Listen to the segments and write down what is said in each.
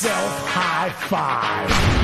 yourself high five.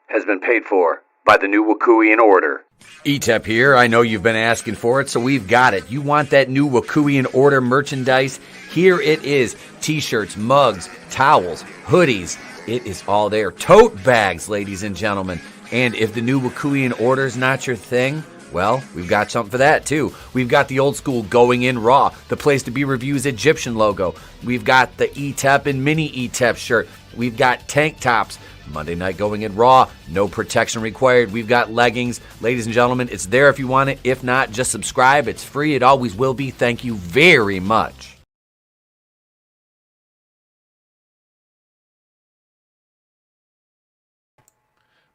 Has been paid for by the new Wakuian Order. Etep here. I know you've been asking for it, so we've got it. You want that new Wakuian Order merchandise? Here it is. T-shirts, mugs, towels, hoodies. It is all there. Tote bags, ladies and gentlemen. And if the new Wakuian Order's not your thing, well, we've got something for that, too. We've got the old school Going In Raw, the Place to Be Reviews Egyptian logo. We've got the Etep and Mini Etep shirt. We've got tank tops. Monday night Going In Raw, no protection required. We've got leggings. Ladies and gentlemen, it's there if you want it. If not, just subscribe. It's free. It always will be. Thank you very much.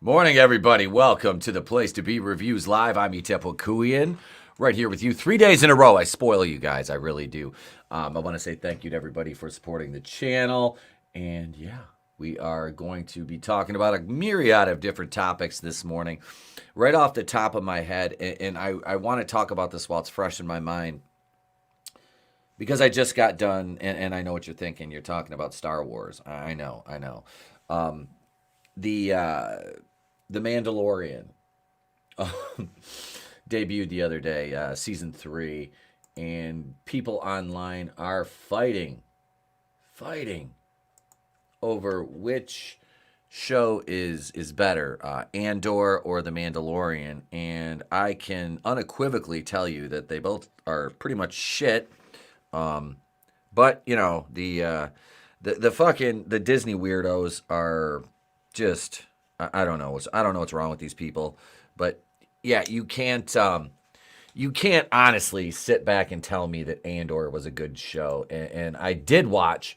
Morning, everybody. Welcome to the Place to Be Reviews Live. I'm Etep Wakuian, right here with you 3 days in a row. I spoil you guys. I really do. I want to say thank you to everybody for supporting the channel. And yeah, we are going to be talking about a myriad of different topics this morning. Right off the top of my head, and I want to talk about this while it's fresh in my mind, because I just got done, and I know what you're thinking. You're talking about Star Wars. I know. The Mandalorian debuted the other day, season 3, and people online are fighting over which show is better, Andor or The Mandalorian, and I can unequivocally tell you that they both are pretty much shit. But you know, the Disney weirdos are just, I don't know what's wrong with these people, but yeah, you can't honestly sit back and tell me that Andor was a good show, and I did watch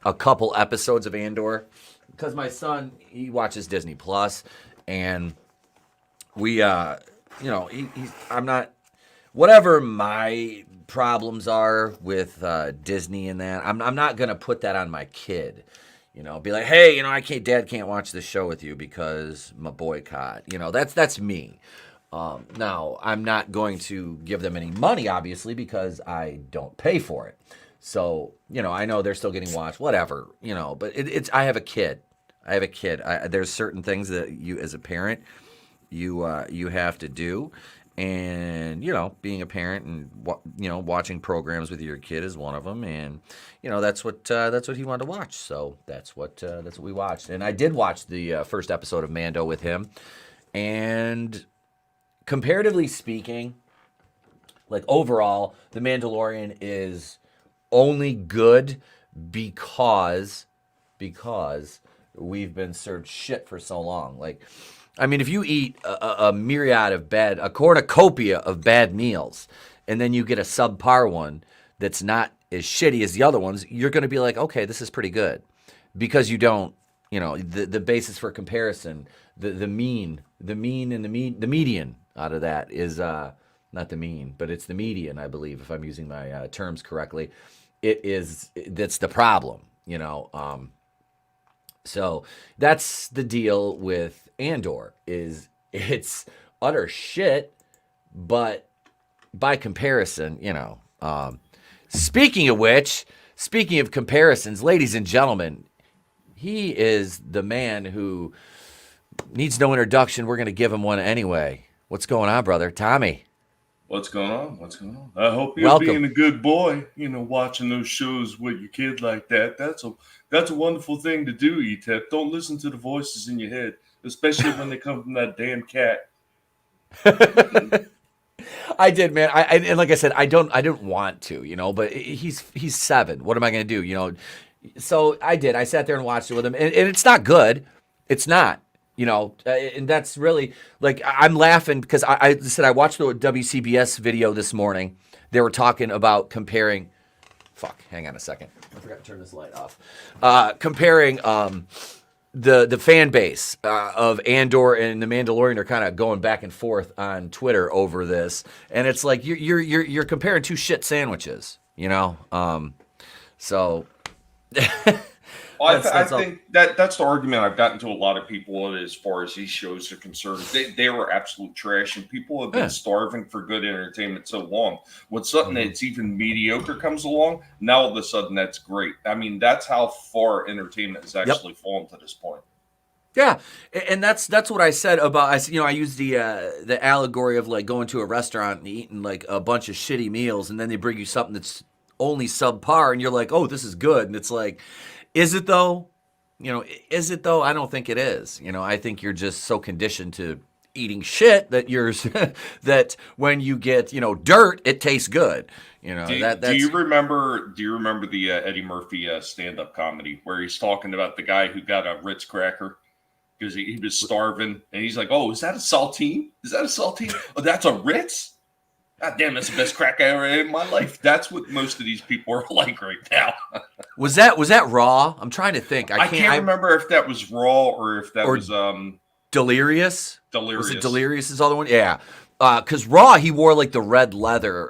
a couple episodes of Andor because my son, he watches Disney Plus, and we, I'm not, whatever my problems are with Disney and that, I'm not gonna put that on my kid. Be like, hey, Dad can't watch this show with you because my boycott. That's me. Now, I'm not going to give them any money, obviously, because I don't pay for it. So, I know they're still getting watched, whatever, but it's, I have a kid. There's certain things that you, as a parent, you have to do. And, being a parent and, watching programs with your kid is one of them. And, that's what he wanted to watch. So that's what we watched. And I did watch the first episode of Mando with him. And comparatively speaking, like overall, The Mandalorian is only good because we've been served shit for so long. Like, I mean, if you eat a myriad of a cornucopia of bad meals, and then you get a subpar one that's not as shitty as the other ones, you're going to be like, okay, this is pretty good. Because you don't, the basis for comparison, the median out of that is, not the mean, but it's the median, I believe, if I'm using my terms correctly. That's the problem, So that's the deal with Andor, is it's utter shit, but by comparison, speaking of comparisons, ladies and gentlemen, he is the man who needs no introduction. We're going to give him one anyway. What's going on, brother? Tommy. What's going on? I hope you're being a good boy, watching those shows with your kid like that. That's a wonderful thing to do, Etep. Don't listen to the voices in your head, especially when they come from that damn cat. I did, man. And like I said, I don't want to, but he's 7. What am I going to do, So I did. I sat there and watched it with him, and it's not good. It's not, and that's really like I'm laughing because I said I watched the WCBS video this morning. They were talking about comparing. Fuck, hang on a second. I forgot to turn this light off. Comparing the fan base of Andor and the Mandalorian are kind of going back and forth on Twitter over this, and it's like you're comparing 2 shit sandwiches, So. Well, I think that's the argument I've gotten to a lot of people as far as these shows are concerned. They were absolute trash, and people have been starving for good entertainment so long. When something that's even mediocre comes along, now all of a sudden that's great. I mean, that's how far entertainment has actually fallen to this point. Yeah, and that's what I said about I used the allegory of like going to a restaurant and eating like a bunch of shitty meals, and then they bring you something that's only subpar, and you're like, oh, this is good, and it's like. Is it though? Is it though? I don't think it is. I think you're just so conditioned to eating shit that that when you get, dirt, it tastes good. Do you remember the Eddie Murphy stand-up comedy where he's talking about the guy who got a Ritz cracker because he was starving and he's like, "Oh, is that a saltine? Is that a saltine? Oh, that's a Ritz? God damn, that's the best crack I ever ate in my life." That's what most of these people are like right now. Was that Raw? I'm trying to think. I can't remember if that was Raw or if that was Delirious. Was it Delirious? Is the other one? Yeah. Because Raw, he wore like the red leather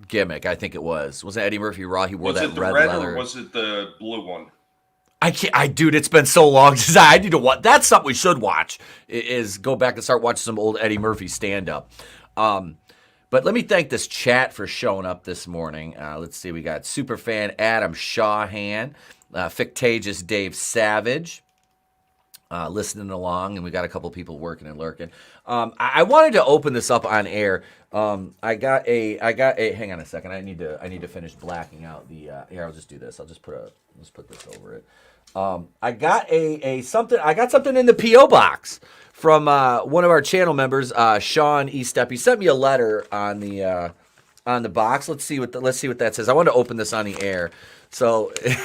gimmick. I think it was. Wasn't Eddie Murphy Raw? He wore that red leather. Or was it the blue one? Dude, it's been so long since I need to watch. That's something we should watch. Is go back and start watching some old Eddie Murphy stand up. But let me thank this chat for showing up this morning. Let's see. We got Superfan Adam Shawhan, Fictitious Dave Savage, listening along, and we got a couple people working and lurking. I wanted to open this up on air. I got a. Hang on a second. I need to finish blacking out the. Here, I'll just do this. Let's put this over it. I got something. I got something in the PO box from one of our channel members, Sean Estep. He sent me a letter on the box. Let's see what that says. I want to open this on the air. So it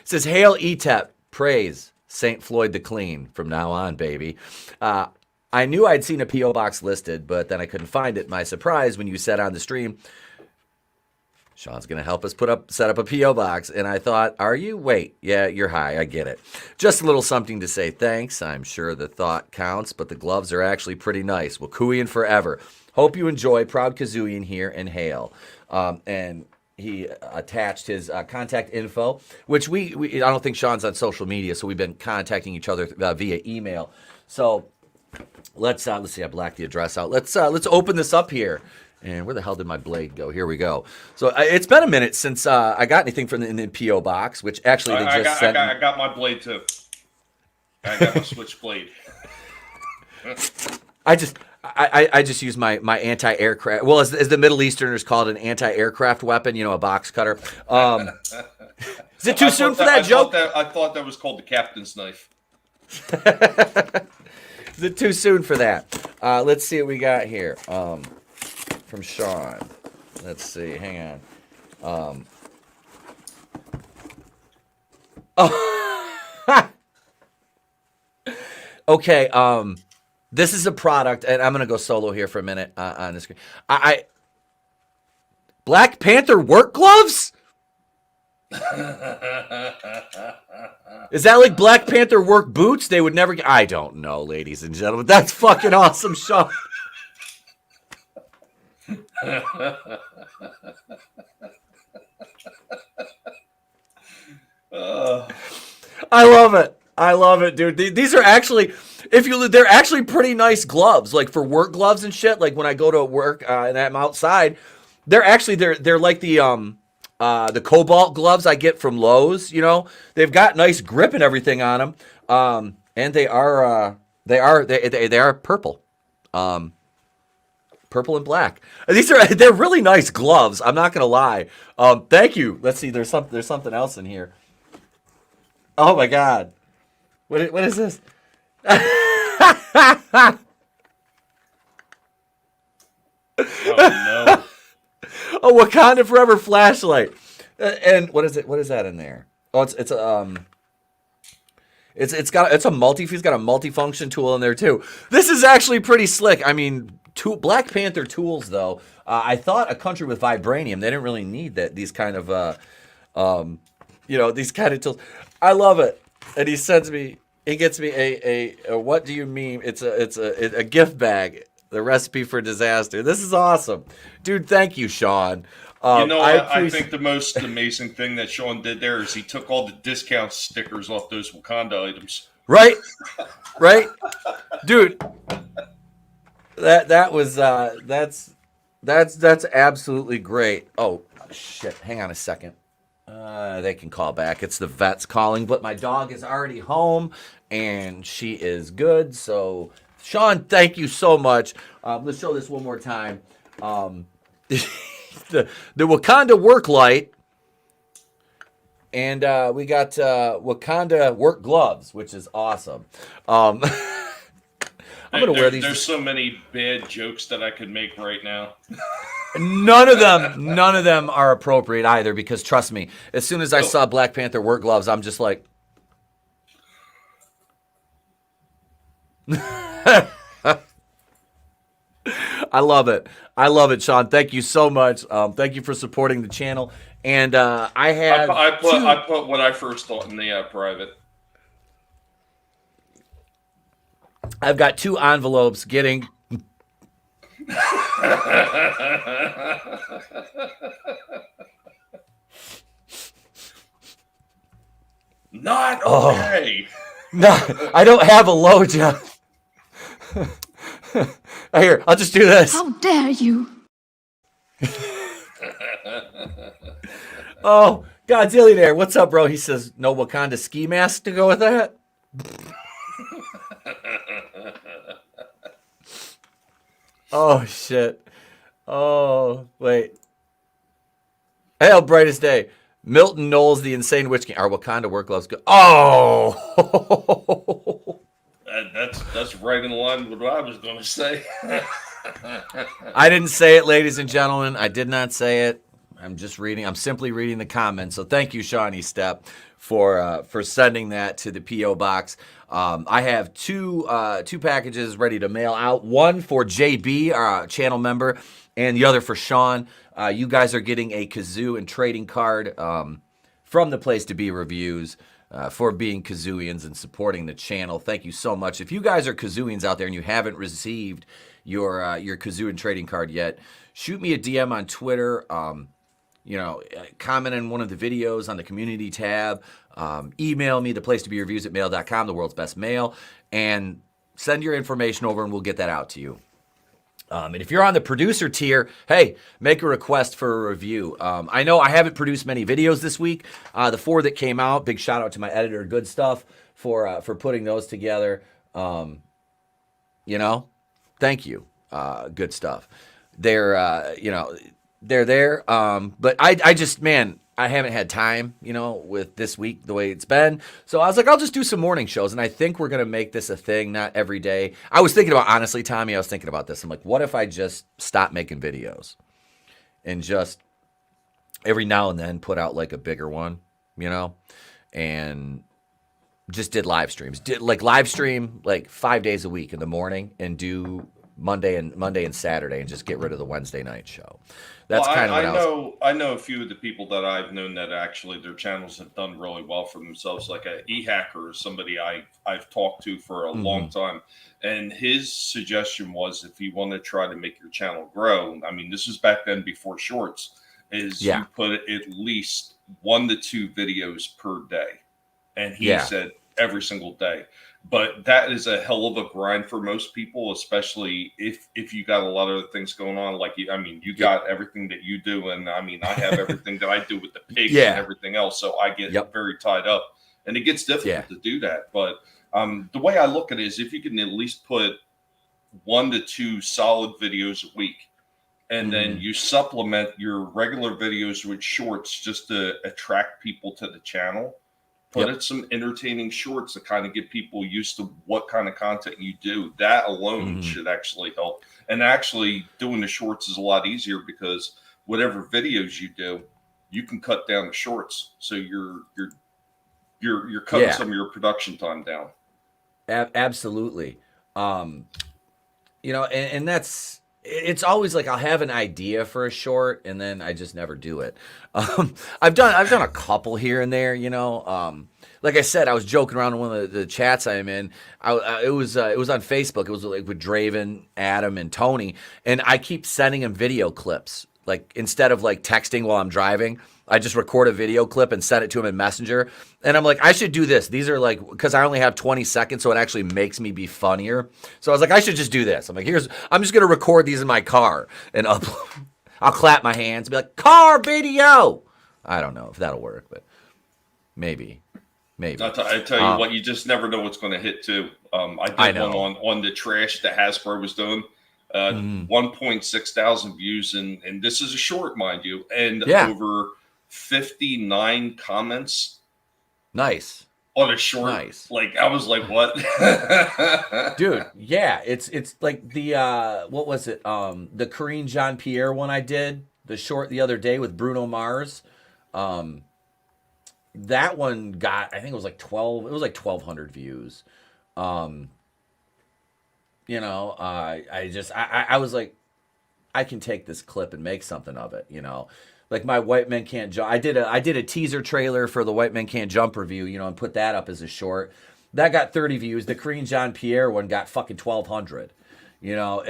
says, "Hail Etep, praise St. Floyd the Clean. From now on, baby." I knew I'd seen a PO box listed, but then I couldn't find it. My surprise when you said on the stream, Sean's going to help us set up a P.O. box. And I thought, are you? Wait, yeah, you're high. I get it. Just a little something to say thanks. I'm sure the thought counts, but the gloves are actually pretty nice. Wakuian forever. Hope you enjoy. Proud Kazuian here and hail. And he attached his contact info, which we I don't think Sean's on social media, so we've been contacting each other via email. So let's see. I blacked the address out. Let's open this up here. And where the hell did my blade go? Here we go. So it's been a minute since I got anything from the P.O. box, which actually they just sent. I got my blade too. I got my switchblade. I just use my anti-aircraft. Well, as the Middle Easterners call it, an anti-aircraft weapon. A box cutter. Is it too soon for that joke? I thought that was called the captain's knife. Is it too soon for that? Let's see what we got here. From Sean. Let's see. Hang on. Okay. This is a product, and I'm gonna go solo here for a minute on the screen. Black Panther work gloves? Is that like Black Panther work boots? They would never get. I don't know, ladies and gentlemen. That's fucking awesome, Sean. I love it, dude. These are actually, they're actually pretty nice gloves, like for work gloves and shit. Like when I go to work and I'm outside, they're like the Cobalt gloves I get from Lowe's. They've got nice grip and everything on them, and they are purple. Purple and black. They're really nice gloves. I'm not gonna lie. Thank you. Let's see. There's something else in here. Oh my god. What is this? Wakanda Forever flashlight. And what is it? What is that in there? Oh, it's a multi-fuse, got a multifunction tool in there too. This is actually pretty slick. I mean, Black Panther tools though. I thought a country with vibranium, they didn't really need these kind of these kind of tools. I love it. And he gets me a what do you mean? It's a gift bag. The recipe for disaster. This is awesome. Dude, thank you, Sean. I think the most amazing thing that Sean did there is he took all the discount stickers off those Wakanda items. Right? Right? Dude. That's absolutely great. Oh, shit. Hang on a second. They can call back. It's the vets calling, but my dog is already home and she is good. So, Sean, thank you so much. Let's show this one more time. The Wakanda work light, and we got Wakanda work gloves, which is awesome. I'm gonna wear these. There's so many bad jokes that I could make right now. None of them are appropriate either, because trust me, as soon as I saw Black Panther work gloves, I'm just like, I love it. I love it, Sean. Thank you so much. Thank you for supporting the channel. And I put what I first thought in the private. I've got 2 envelopes getting. Not okay. No, I don't have a load, John. Here, I'll just do this. How dare you? Oh, Godzilla there. What's up, bro? He says, no Wakanda ski mask to go with that? Oh, shit. Oh, wait. Hail, brightest day. Milton Knowles, the insane witch king. Our Wakanda work gloves go. Oh! That's right in line with what I was going to say. I didn't say it, ladies and gentlemen. I did not say it. I'm just reading. I'm simply reading the comments. So thank you, Shawnee Step, for sending that to the P.O. box. I have two packages ready to mail out. One for JB, our channel member, and the other for Sean. You guys are getting a kazoo and trading card from the Place to Be Reviews. For being Kazooians and supporting the channel. Thank you so much. If you guys are Kazooians out there and you haven't received your Kazoo and trading card yet, shoot me a DM on Twitter. Comment on one of the videos on the community tab. Email me, theplacetobereviews@mail.com, the world's best mail, and send your information over and we'll get that out to you. And if you're on the producer tier, hey, make a request for a review. I know I haven't produced many videos this week. The 4 that came out, big shout out to my editor, Goodstuff, for putting those together. Thank you, Goodstuff. They're there. But I just, man, I haven't had time, with this week the way it's been. So I was like, I'll just do some morning shows. And I think we're going to make this a thing, not every day. I was thinking about, honestly, Tommy, I was thinking about this. I'm like, what if I just stop making videos and just every now and then put out like a bigger one, and just did live streams. Live stream like 5 days a week in the morning and do Monday and Saturday and just get rid of the Wednesday night show. That's kind of I know a few of the people that I've known that actually their channels have done really well for themselves, like a eHacker, somebody I've talked to for a long time. And his suggestion was, if you want to try to make your channel grow, I mean, this was back then before shorts, you put at least 1 to 2 videos per day. And he said every single day. But that is a hell of a grind for most people, especially if you got a lot of things going on. Like, you got everything that you do. And I have everything that I do with the pigs and everything else. So I get very tied up and it gets difficult to do that. But the way I look at it is if you can at least put 1 to 2 solid videos a week, and then you supplement your regular videos with shorts just to attract people to the channel. Put in some entertaining shorts to kind of get people used to what kind of content you do. That alone should actually help. And actually doing the shorts is a lot easier because whatever videos you do, you can cut down the shorts. So you're cutting some of your production time down. Absolutely. You know, and that's, it's always like I'll have an idea for a short and then I just never do it. I've done a couple here and there, you know. Like I said, I was joking around in one of the chats I'm in. It was on Facebook. It was like with Draven, Adam, and Tony, and I keep sending them video clips. Like instead of like texting while I'm driving, I just record a video clip and send it to him in Messenger. And I'm like, I should do this. These are like, because I only have 20 seconds, so it actually makes me be funnier. So I was like, I should just do this. I'm like, I'm just going to record these in my car and upload. I'll clap my hands and be like, car video. I don't know if that'll work, but maybe. I tell you what, you just never know what's going to hit too. I did one on the trash that Hasbro was doing. 1.6 thousand views, and this is a short, mind you, and over 59 comments. Nice. On a short. Nice. Like, I was like, what? Dude, yeah, it's like the what was it? The Corinne Jean-Pierre one I did, the short the other day with Bruno Mars. That one got, I think it was like 1,200 views. You know, I was like, I can take this clip and make something of it, you know. Like my White Men Can't Jump. I did a teaser trailer for the White Men Can't Jump review, you know, and put that up as a short. That got 30 views. The Corinne Jean-Pierre one got fucking 1,200. You know,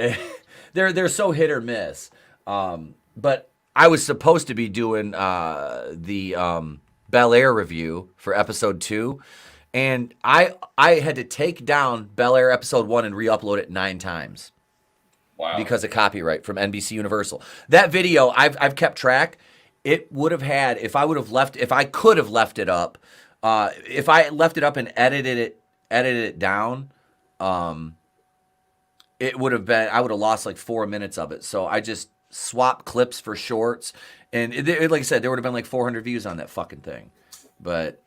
they're so hit or miss. But I was supposed to be doing the Bel Air review for episode 2. And I had to take down Bel Air episode 1 and re-upload it 9 times. Wow. Because of copyright from NBC Universal. That video, I've kept track. It would have had, if I could have left it up, if I left it up and edited it down, it would have been, I would have lost like 4 minutes of it. So I just swapped clips for shorts. And like I said, there would have been like 400 views on that fucking thing. But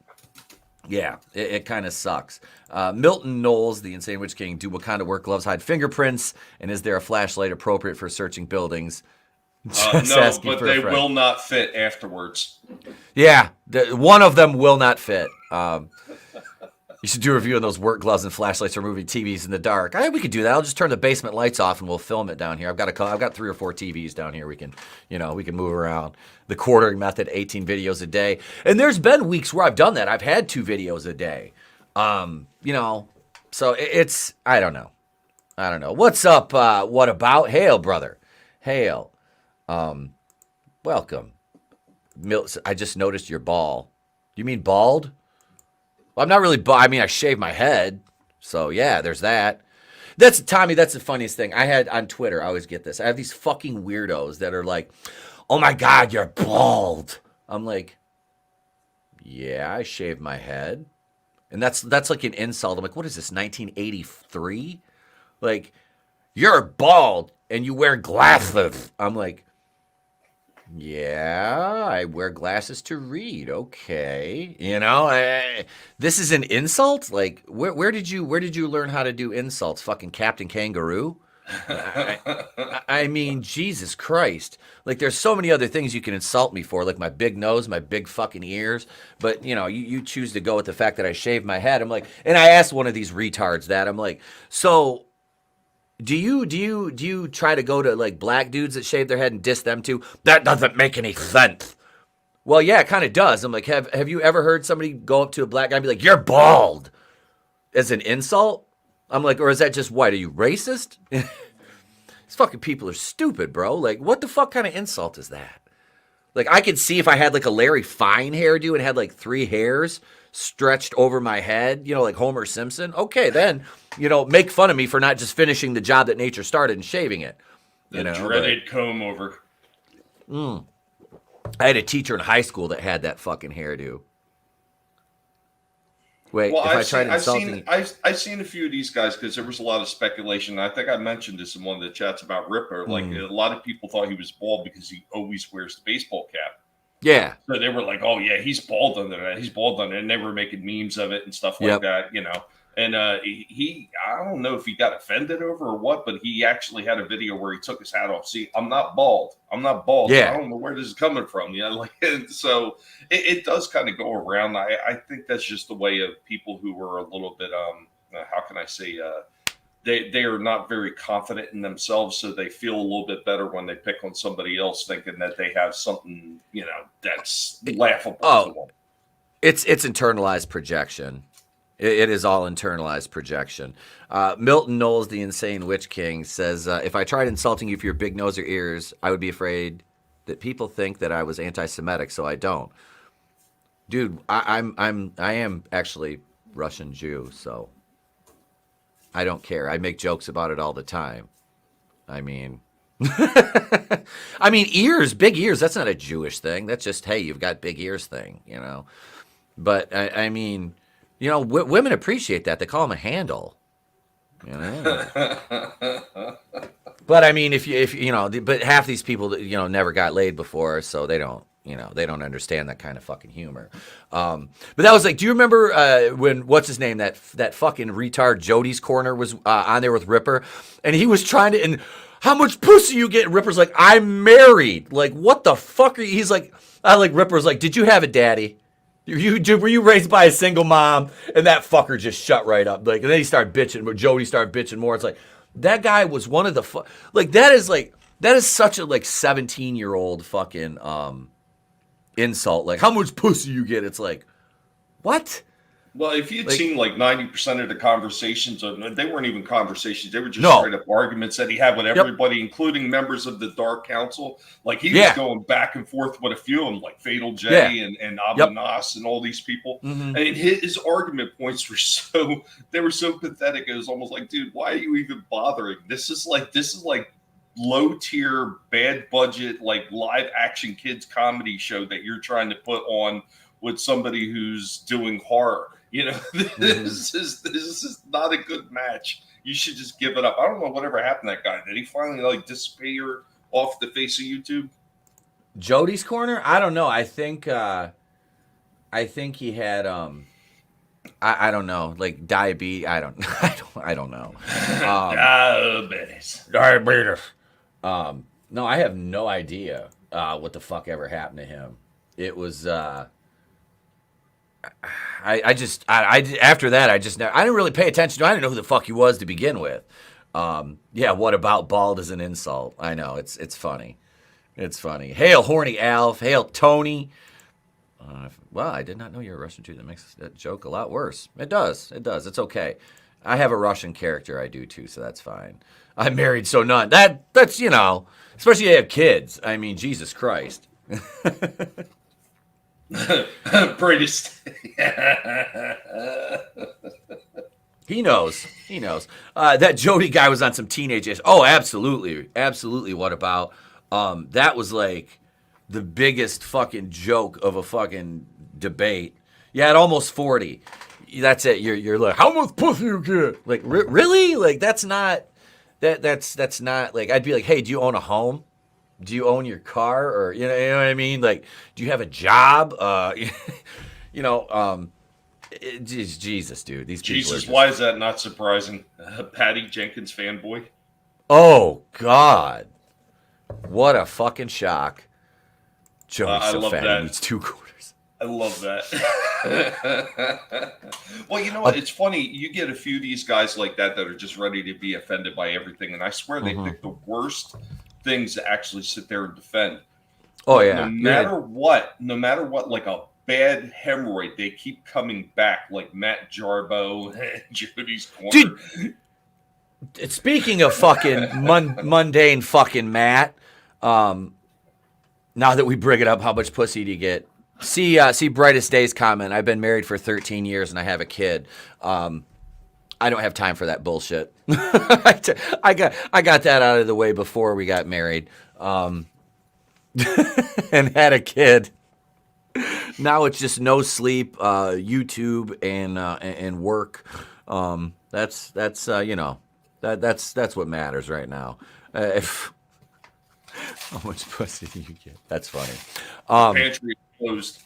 yeah, it kind of sucks. Milton Knowles, the Insane Witch King, do Wakanda work gloves hide fingerprints? And is there a flashlight appropriate for searching buildings? No, but they will not fit afterwards. Yeah, one of them will not fit. You should do a review on those work gloves and flashlights for moving TVs in the dark. We could do that. I'll just turn the basement lights off and we'll film it down here. I've got 3 or 4 TVs down here. We can move around. The quartering method, 18 videos a day. And there's been weeks where I've done that. I've had 2 videos a day. You know, so it's, I don't know. What's up? What about? Hail, brother. Hail. Welcome. I just noticed you're bald. You mean bald? Well, I'm not really bald. I mean, I shave my head. So, yeah, there's that. Tommy, that's the funniest thing. I had on Twitter, I always get this. I have these fucking weirdos that are like, oh my God, you're bald. I'm like, yeah, I shaved my head. And that's like an insult. I'm like, what is this, 1983? Like, you're bald and you wear glasses. I'm like, yeah, I wear glasses to read. Okay, you know, this is an insult. Like, where did you learn how to do insults? Fucking Captain Kangaroo. I mean, Jesus Christ. Like, there's so many other things you can insult me for, like my big nose, my big fucking ears. But you know, you choose to go with the fact that I shaved my head. I'm like, and I asked one of these retards that. I'm like, so. Do you try to go to like black dudes that shave their head and diss them too? That doesn't make any sense. Well, yeah, it kind of does. I'm like, have you ever heard somebody go up to a black guy and be like, you're bald, as an insult? I'm like, or is that just white? Are you racist? These fucking people are stupid, bro. Like, what the fuck kind of insult is that? Like, I could see if I had like a Larry Fine hairdo and had like 3 hairs stretched over my head, you know, like Homer Simpson. Okay, then, you know, make fun of me for not just finishing the job that nature started and shaving it. The dreaded comb over. I had a teacher in high school that had that fucking hairdo. Wait, well, I've seen a few of these guys because there was a lot of speculation. I think I mentioned this in one of the chats about Ripper. Like, a lot of people thought he was bald because he always wears the baseball cap. Yeah. So they were like, oh, yeah, he's bald under that. He's bald under that. And they were making memes of it and stuff like that, you know. And I don't know if he got offended over or what, but he actually had a video where he took his hat off. See, I'm not bald. Yeah. I don't know where this is coming from. So it does kind of go around. I think that's just the way of people who were a little bit, how can I say, they are not very confident in themselves, so they feel a little bit better when they pick on somebody else, thinking that they have something, that's laughable to them. It's internalized projection. It is all internalized projection. Milton Knowles, the insane witch king, says, if I tried insulting you for your big nose or ears, I would be afraid that people think that I was anti-Semitic, so I don't. Dude, I am actually Russian Jew, so I don't care. I make jokes about it all the time. I mean, ears, big ears, that's not a Jewish thing. That's just, hey, you've got big ears thing, But, I mean, women appreciate that. They call them a handle. But, I mean, but half these people, never got laid before, so they don't. They don't understand that kind of fucking humor. But that was like, do you remember when, what's his name, that fucking retard Jody's Corner was on there with Ripper? And he was trying to, and how much pussy you get? And Ripper's like, I'm married. Like, what the fuck are you? He's like, Ripper's like, did you have a daddy? Were you raised by a single mom? And that fucker just shut right up. Like, and then he started bitching, but Jody started bitching more. It's like, that guy was one of the, that is such a 17-year-old fucking, insult. Like, how much pussy you get? It's like, what? Well, if you'd seen 90% of the conversations, they weren't even conversations. They were just straight up arguments that he had with everybody, including members of the Dark Council. Like, he was going back and forth with a few of them, like Fatal J and Abu Nas and all these people. Mm-hmm. And his argument points were so pathetic. It was almost like, dude, why are you even bothering? This is like low tier, bad budget, live action kids comedy show that you're trying to put on with somebody who's doing horror. This is not a good match. You should just give it up. I don't know whatever happened to that guy. Did he finally disappear off the face of YouTube? Jody's Corner? I don't know. I think he had I don't know, diabetes. I don't know. Diabetes. No, I have no idea what the fuck ever happened to him. It was after that I didn't really pay attention to him. I didn't know who the fuck he was to begin with. What about bald as an insult? I know, it's funny. It's funny. Hail horny Alf, hail Tony. Well, I did not know you're a Russian too. That makes that joke a lot worse. It does. It's okay. I have a Russian character I do too, so that's fine. I'm married, so none. That's especially if you have kids. I mean, Jesus Christ. Greatest. He knows. That Jody guy was on some teenagers. Oh, absolutely. What about? That was the biggest fucking joke of a fucking debate. Yeah, at almost 40. That's it. You're like, how much pussy you get? Really? That's not. That's not I'd be like, hey, do you own a home? Do you own your car? Or you know what I mean? Do you have a job? Jesus, dude. These people Jesus, why is that not surprising? Patty Jenkins fanboy. Oh God, what a fucking shock! Joey's so fat he needs 2 quarters. I love that. Well, you know what? It's funny. You get a few of these guys like that are just ready to be offended by everything, and I swear they pick the worst things to actually sit there and defend. Oh yeah. No matter what, like a bad hemorrhoid, they keep coming back, like Matt Jarbo and Jody's Corner. Dude, speaking of fucking mundane fucking Matt, now that we bring it up, how much pussy do you get? See Brightest Days comment. I've been married for 13 years and I have a kid. I don't have time for that bullshit. I got that out of the way before we got married, and had a kid. Now it's just no sleep, YouTube and work. That's what matters right now. How much pussy do you get? That's funny. Pantry closed.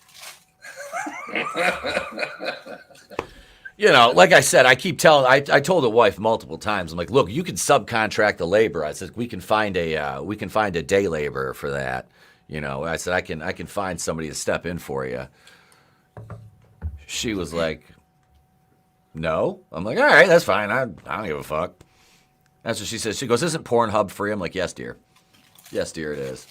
You know, like I said, I told the wife multiple times. I'm like, look, you can subcontract the labor. I said we can find a day laborer for that. You know, I said I can find somebody to step in for you. She was like, no. I'm like, all right, that's fine. I don't give a fuck. That's what she says. She goes, isn't Pornhub free? I'm like, yes, dear. Yes, dear, it is.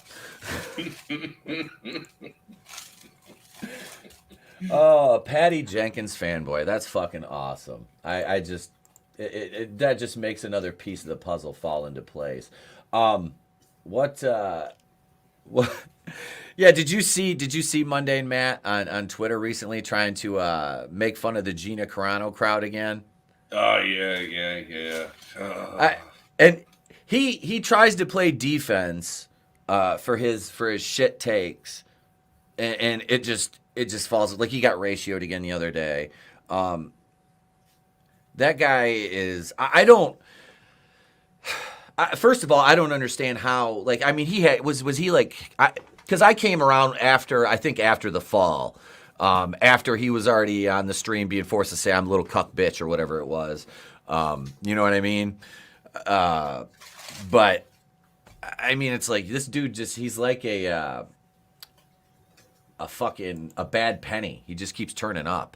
Oh, Patty Jenkins fanboy. That's fucking awesome. I just that just makes another piece of the puzzle fall into place. What yeah, did you see Mundane Matt on Twitter recently trying to make fun of the Gina Carano crowd again? Oh yeah. And he tries to play defense for his shit takes, and it just falls. Like he got ratioed again the other day. That guy is. First of all, I don't understand how. Like, I mean, was he like? Because I came around after the fall. After he was already on the stream being forced to say I'm a little cuck bitch or whatever it was. You know what I mean? But I mean, it's like this dude he's like a bad penny. He just keeps turning up.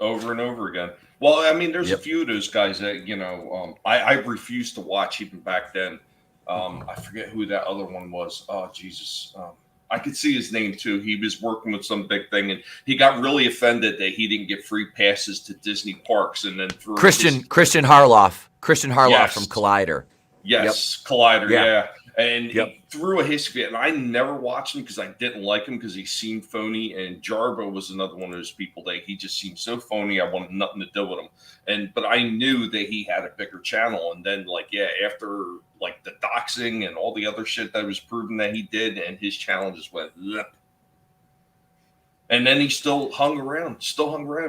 Over and over again. Well, I mean, there's a few of those guys that, you know, I refused to watch even back then. I forget who that other one was. Oh, Jesus. I could see his name too. He was working with some big thing, and he got really offended that he didn't get free passes to Disney parks, and then Christian Harloff from Collider. Yes, yep. Collider, yeah. And he threw a history, and I never watched him because I didn't like him because he seemed phony. And Jarbo was another one of those people that he just seemed so phony. I wanted nothing to do with him. But I knew that he had a bigger channel. And then, after the doxing and all the other shit that was proven that he did, and his channel just went. Bleh. And then he still hung around,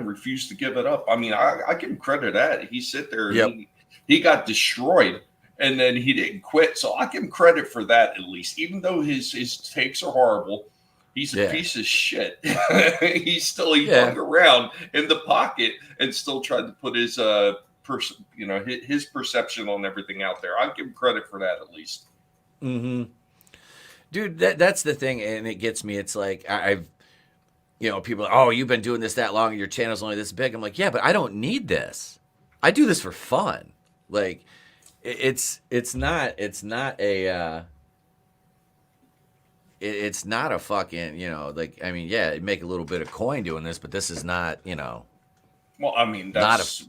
refused to give it up. I mean, I give him credit for that. He sit there and he got destroyed. And then he didn't quit. So I give him credit for that, at least. Even though his takes are horrible, he's a piece of shit. He hung around in the pocket and still tried to put his his perception on everything out there. I give him credit for that, at least. Mm-hmm. Dude, that's the thing, and it gets me. It's like I've people are, oh, you've been doing this that long, and your channel's only this big. I'm like, yeah, but I don't need this. I do this for fun. Like, it's not a fucking, I mean, yeah, it'd make a little bit of coin doing this, but this is not, Well, I mean, it's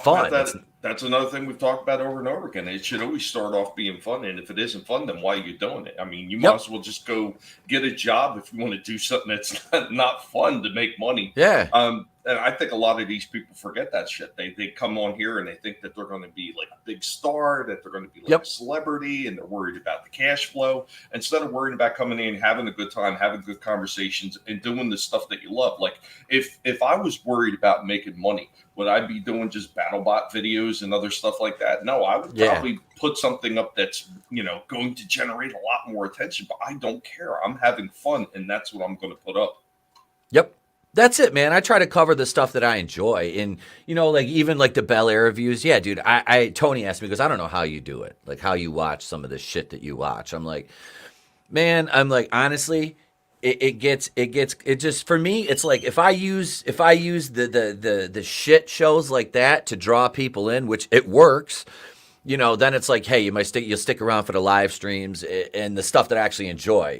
fun. That's another thing we've talked about over and over again. It should always start off being fun, and if it isn't fun, then why are you doing it? I mean, you might as well just go get a job if you want to do something that's not fun to make money. Yeah. And I think a lot of these people forget that shit. They come on here and they think that they're going to be like a big star, that they're going to be like a celebrity, and they're worried about the cash flow instead of worrying about coming in, having a good time, having good conversations, and doing the stuff that you love. Like if I was worried about making money, would I be doing just BattleBot videos and other stuff like that? No, I would probably put something up that's, going to generate a lot more attention, but I don't care. I'm having fun, and that's what I'm going to put up. Yep. That's it, man. I try to cover the stuff that I enjoy. And, even the Bel Air reviews. Yeah, dude, Tony asked me, because I don't know how you do it, like how you watch some of the shit that you watch. I'm like, man, honestly, it just, for me, it's like if I use the shit shows like that to draw people in, which it works, then it's like, hey, you'll stick around for the live streams and the stuff that I actually enjoy,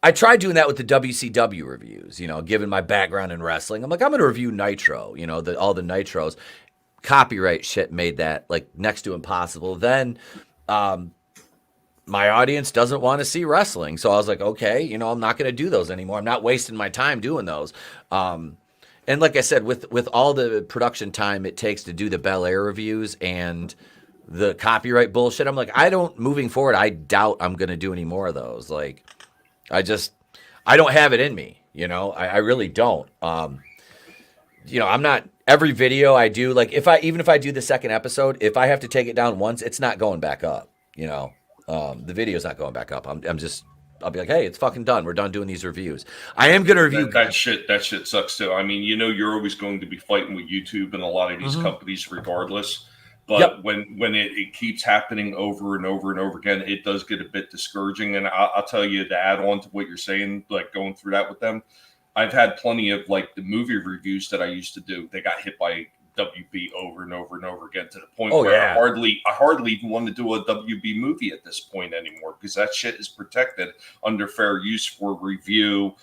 I tried doing that with the WCW reviews, given my background in wrestling. I'm like, I'm going to review Nitro, all the Nitros. Copyright shit made that next to impossible. Then my audience doesn't want to see wrestling. So I was like, okay, I'm not going to do those anymore. I'm not wasting my time doing those. And like I said, with all the production time it takes to do the Bel Air reviews and the copyright bullshit, I'm like, moving forward, I doubt I'm going to do any more of those. Like, I don't have it in me, I really don't. I'm not, every video I do, even if I do the second episode, if I have to take it down once, it's not going back up, the video's not going back up. I'm just I'll be like, hey, it's fucking done. We're done doing these reviews. I am gonna review that shit. That shit sucks too. I mean, you're always going to be fighting with YouTube and a lot of these companies, regardless. But when it keeps happening over and over and over again, it does get a bit discouraging. And I'll tell you, to add on to what you're saying, like going through that with them, I've had plenty of like the movie reviews that I used to do. They got hit by WB over and over and over again to the point where I hardly even want to do a WB movie at this point anymore, because that shit is protected under fair use for review,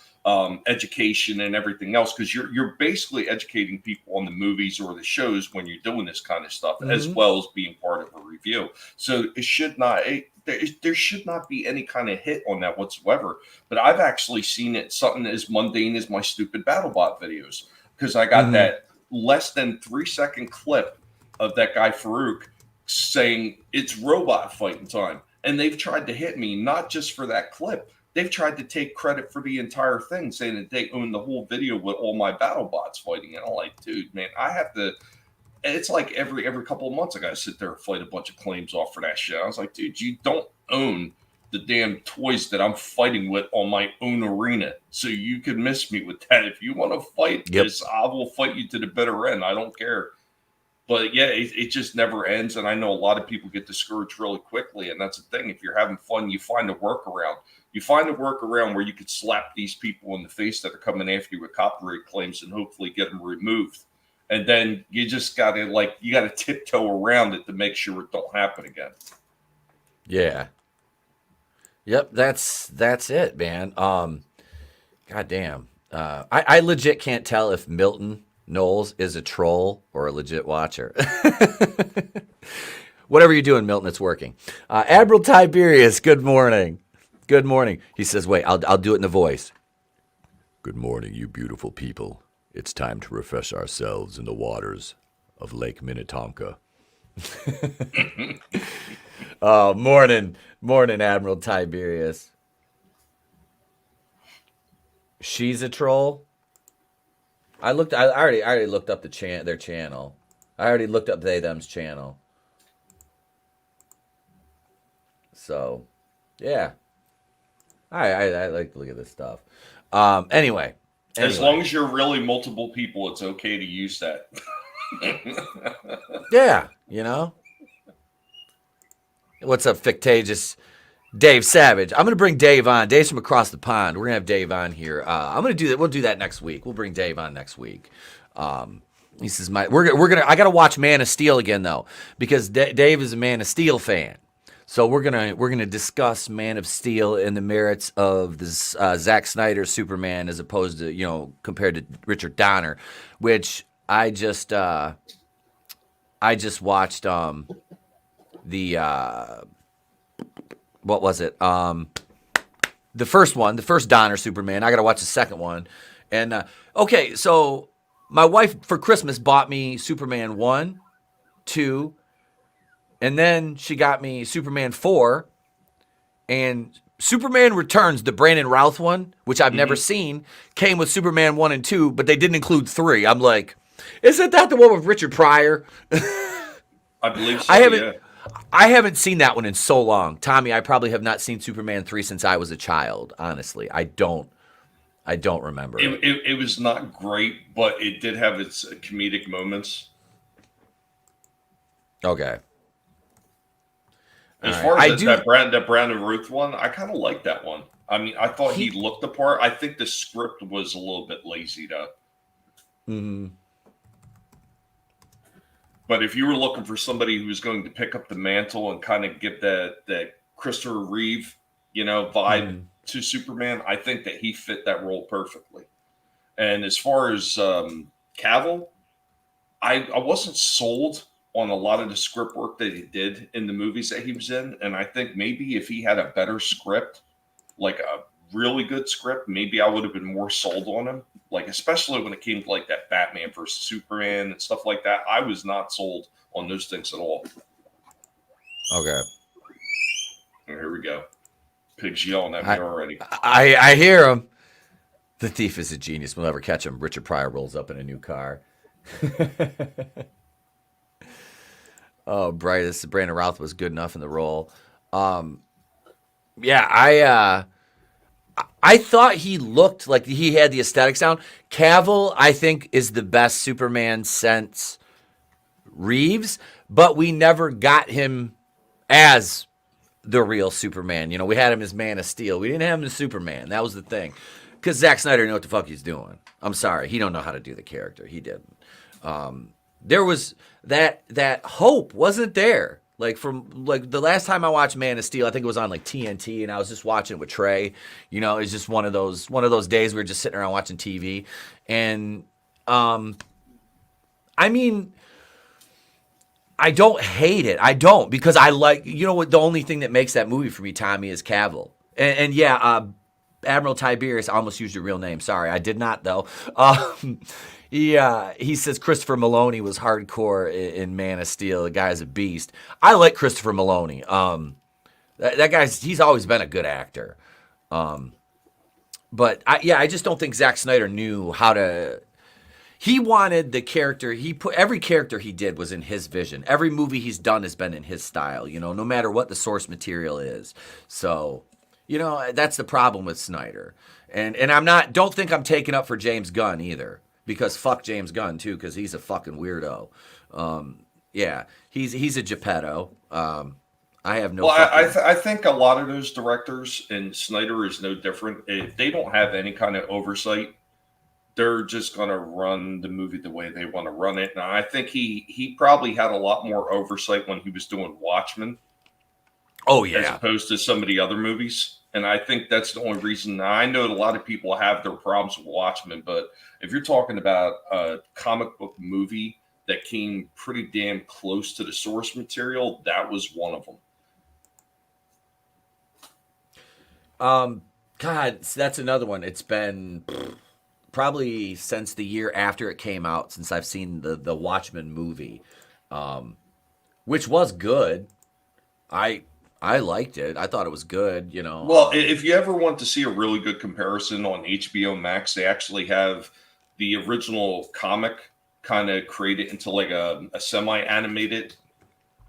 education, and everything else. Because you're basically educating people on the movies or the shows when you're doing this kind of stuff, as well as being part of a review. So it should not. There should not be any kind of hit on that whatsoever. But I've actually seen it something as mundane as my stupid BattleBot videos, because I got that less than 3-second clip of that guy Farouk saying it's robot fighting time. And they've tried to hit me, not just for that clip. They've tried to take credit for the entire thing, saying that they own the whole video with all my BattleBots fighting. And I'm like, dude, man, I have to. It's like every couple of months I got to sit there and fight a bunch of claims off for that shit. I was like, dude, you don't own the damn toys that I'm fighting with on my own arena, so you can miss me with that. If you want to fight this, I will fight you to the bitter end. I don't care. But yeah, it just never ends, and I know a lot of people get discouraged really quickly, and that's the thing. If you're having fun, you find a workaround. You find a workaround where you could slap these people in the face that are coming after you with copyright claims and hopefully get them removed. And then you just got to tiptoe around it to make sure it don't happen again. Yeah. Yep, that's it, man. God damn. I legit can't tell if Milton Knowles is a troll or a legit watcher. Whatever you're doing, Milton, it's working. Admiral Tiberius, good morning. Good morning. He says, wait, I'll do it in the voice. Good morning, you beautiful people. It's time to refresh ourselves in the waters of Lake Minnetonka. Oh, morning, Admiral Tiberius. She's a troll. I already looked up their channel. I already looked up them's channel. So, yeah. I like to look at this stuff. Anyway. As long as you're really multiple people, it's okay to use that. Yeah, What's up, fictitious Dave Savage? I'm going to bring Dave on. Dave's from across the pond. We're going to have Dave on here. I'm going to do that. We'll do that next week. We'll bring Dave on next week. He says, I got to watch Man of Steel again, though, because Dave is a Man of Steel fan. So we're gonna discuss Man of Steel and the merits of this Zack Snyder Superman as opposed to compared to Richard Donner, which I just watched what was it? The first Donner Superman. I got to watch the second one. And okay, so my wife for Christmas bought me Superman 1, 2, and then she got me Superman 4, and Superman Returns, the Brandon Routh one, which I've never seen, came with Superman 1 and 2, but they didn't include 3. I'm like, isn't that the one with Richard Pryor? I believe so, I haven't seen that one in so long. Tommy, I probably have not seen Superman 3 since I was a child, honestly. I don't remember. It was not great, but it did have its comedic moments. Okay. As far as that Brandon Ruth one, I kind of like that one. I mean, I thought he looked the part. I think the script was a little bit lazy, though. Mm-hmm. But if you were looking for somebody who was going to pick up the mantle and kind of give that Christopher Reeve, vibe to Superman, I think that he fit that role perfectly. And as far as Cavill, I wasn't sold on a lot of the script work that he did in the movies that he was in. And I think maybe if he had a better script, like a really good script, maybe I would have been more sold on him. Like, especially when it came to like that Batman versus Superman and stuff like that. I was not sold on those things at all. Okay. Here we go. Pig's yelling at me already. I hear him. The thief is a genius. We'll never catch him. Richard Pryor rolls up in a new car. Oh, Brandon Routh was good enough in the role. Yeah, I thought he looked like he had the aesthetics down. Cavill, I think, is the best Superman since Reeves, but we never got him as the real Superman. You know, we had him as Man of Steel. We didn't have him as Superman. That was the thing. Because Zack Snyder knew what the fuck he's doing. I'm sorry. He don't know how to do the character. He didn't. There was that hope wasn't there. Like from like the last time I watched Man of Steel, I think it was on like TNT, and I was just watching it with Trey. You know, it's just one of those days we were just sitting around watching TV. And I mean, I don't hate it. I don't, because I like, you know what, the only thing that makes that movie for me, Tommy, is Cavill. And yeah, Admiral Tiberius, I almost used your real name. Sorry, I did not, though. He says Christopher Maloney was hardcore in Man of Steel. The guy's a beast. I like Christopher Maloney. That guy's, he's always been a good actor. But I just don't think Zack Snyder knew how to. He wanted the character. Every character he did was in his vision. Every movie he's done has been in his style. You know, no matter what the source material is. So, you know, that's the problem with Snyder. And don't think I'm taking up for James Gunn either, because fuck James Gunn too, because he's a fucking weirdo. He's a Geppetto. I have no. Well, I think a lot of those directors, and Snyder is no different. If they don't have any kind of oversight, they're just going to run the movie the way they want to run it. And I think he probably had a lot more oversight when he was doing Watchmen. Oh, yeah. As opposed to some of the other movies. And I think that's the only reason. I know that a lot of people have their problems with Watchmen, but if you're talking about a comic book movie that came pretty damn close to the source material, that was one of them. God, that's another one. It's been probably since the year after it came out since I've seen the Watchmen movie, which was good. I liked it. I thought it was good, you know. Well, if you ever want to see a really good comparison on HBO Max, they actually have the original comic kind of created into like a semi-animated.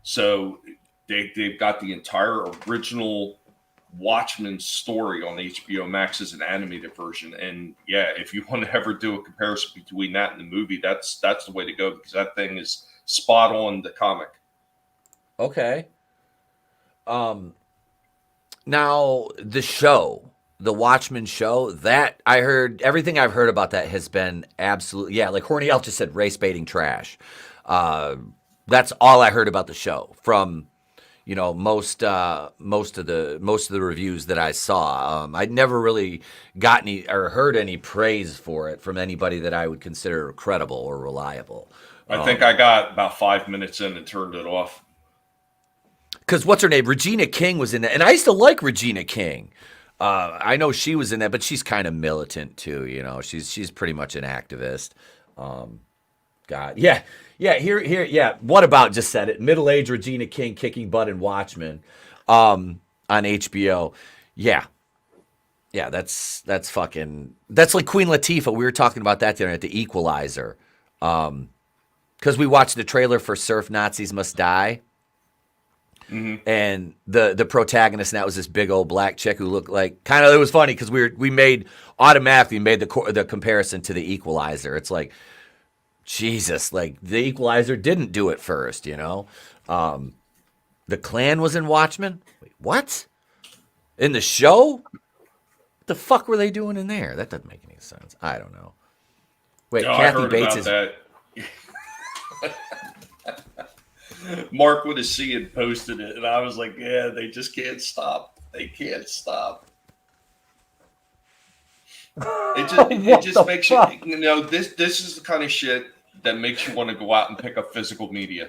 So they've got the entire original Watchmen story on HBO Max as an animated version. And yeah, if you want to ever do a comparison between that and the movie, that's the way to go, because that thing is spot on the comic. Okay. Now the show, the Watchmen show, that I heard, everything I've heard about that has been absolutely, yeah, like Horny Elf just said, race baiting trash. That's all I heard about the show from, you know, most of the reviews that I saw. I'd never really got any or heard any praise for it from anybody that I would consider credible or reliable. I think I got about 5 minutes in and turned it off. Because what's her name? Regina King was in that. And I used to like Regina King. I know she was in that, but she's kind of militant too, you know. She's pretty much an activist. God. Yeah. Here. Yeah. What about just said it? Middle-aged Regina King kicking butt in Watchmen on HBO. Yeah. Yeah, that's fucking, that's like Queen Latifah. We were talking about that the other night, The Equalizer. Because we watched the trailer for Surf Nazis Must Die. Mm-hmm. And the protagonist, and that was this big old black chick who looked like, kind of, it was funny because we automatically made the comparison to The Equalizer. It's like, Jesus, like The Equalizer didn't do it first, you know. The Klan was in Watchmen. Wait, what? In the show? What the fuck were they doing in there? That doesn't make any sense. I don't know. Wait, Kathy Bates is. That. Mark with a C had posted it, and I was like, yeah, they just can't stop. They can't stop. It just makes you know, this is the kind of shit that makes you want to go out and pick up physical media.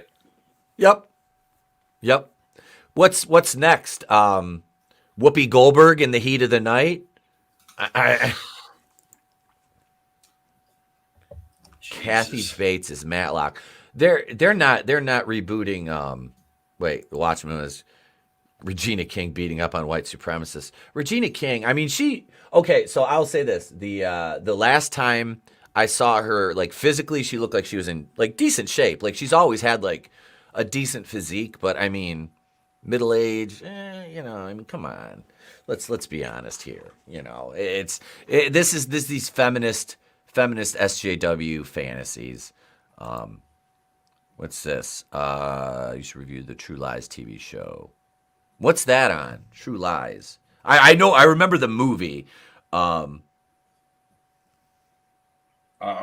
Yep. What's next? Whoopi Goldberg in The Heat of the Night? Kathy Bates is Matlock. They're not rebooting. Wait, the Watchmen was Regina King beating up on white supremacists. Regina King, I mean, okay, so I'll say this. The last time I saw her, like, physically, she looked like she was in, like, decent shape. Like, she's always had, like, a decent physique, but, I mean, middle age. You know, I mean, come on. Let's be honest here. You know, this is these feminist SJW fantasies. What's this? You should review the True Lies TV show. What's that on? True Lies. I know. I remember the movie. I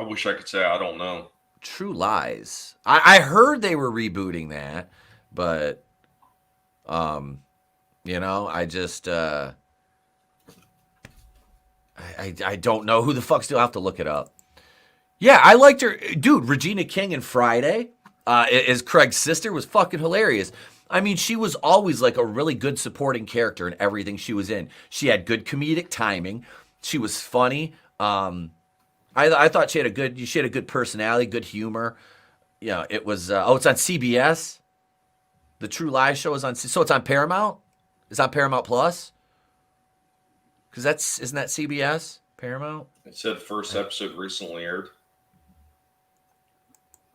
wish I could say I don't know. True Lies. I heard they were rebooting that, but you know, I just I don't know who the fuck. Still have to look it up. Yeah, I liked her, dude. Regina King in Friday, as Craig's sister, was fucking hilarious. I mean, she was always like a really good supporting character in everything she was in. She had good comedic timing. She was funny. I thought she had a good personality, good humor. You know, it was. It's on CBS. The True Lies show is on. So it's on Paramount. It's on Paramount Plus. Because isn't that CBS? Paramount. It said first episode recently aired.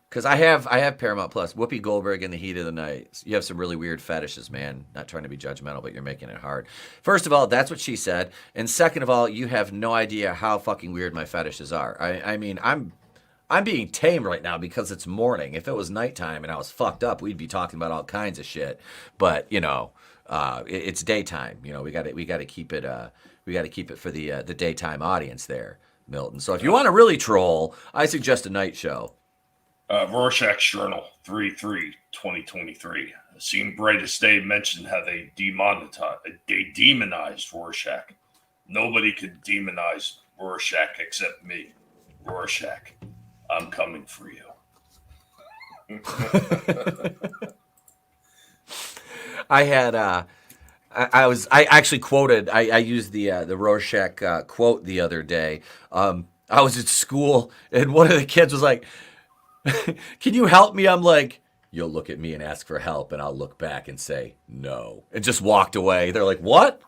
Because I have Paramount Plus. Whoopi Goldberg in the heat of the night. You have some really weird fetishes, man. Not trying to be judgmental, but you're making it hard. First of all, that's what she said. And second of all, you have no idea how fucking weird my fetishes are. I mean, I'm being tame right now because it's morning. If it was nighttime and I was fucked up, we'd be talking about all kinds of shit. But you know, it's daytime. You know, we got to keep it. We got to keep it for the daytime audience there, Milton. So if you want to really troll, I suggest a night show. Rorschach's Journal, 3/3/2023. Seen Brightest Day mentioned how they demonized Rorschach. Nobody could demonize Rorschach except me. Rorschach, I'm coming for you. I had I actually quoted. I used the Rorschach quote the other day. I was at school and one of the kids was like, "Can you help me?" I'm like, "You'll look at me and ask for help, and I'll look back and say no," and just walked away. They're like, "What?"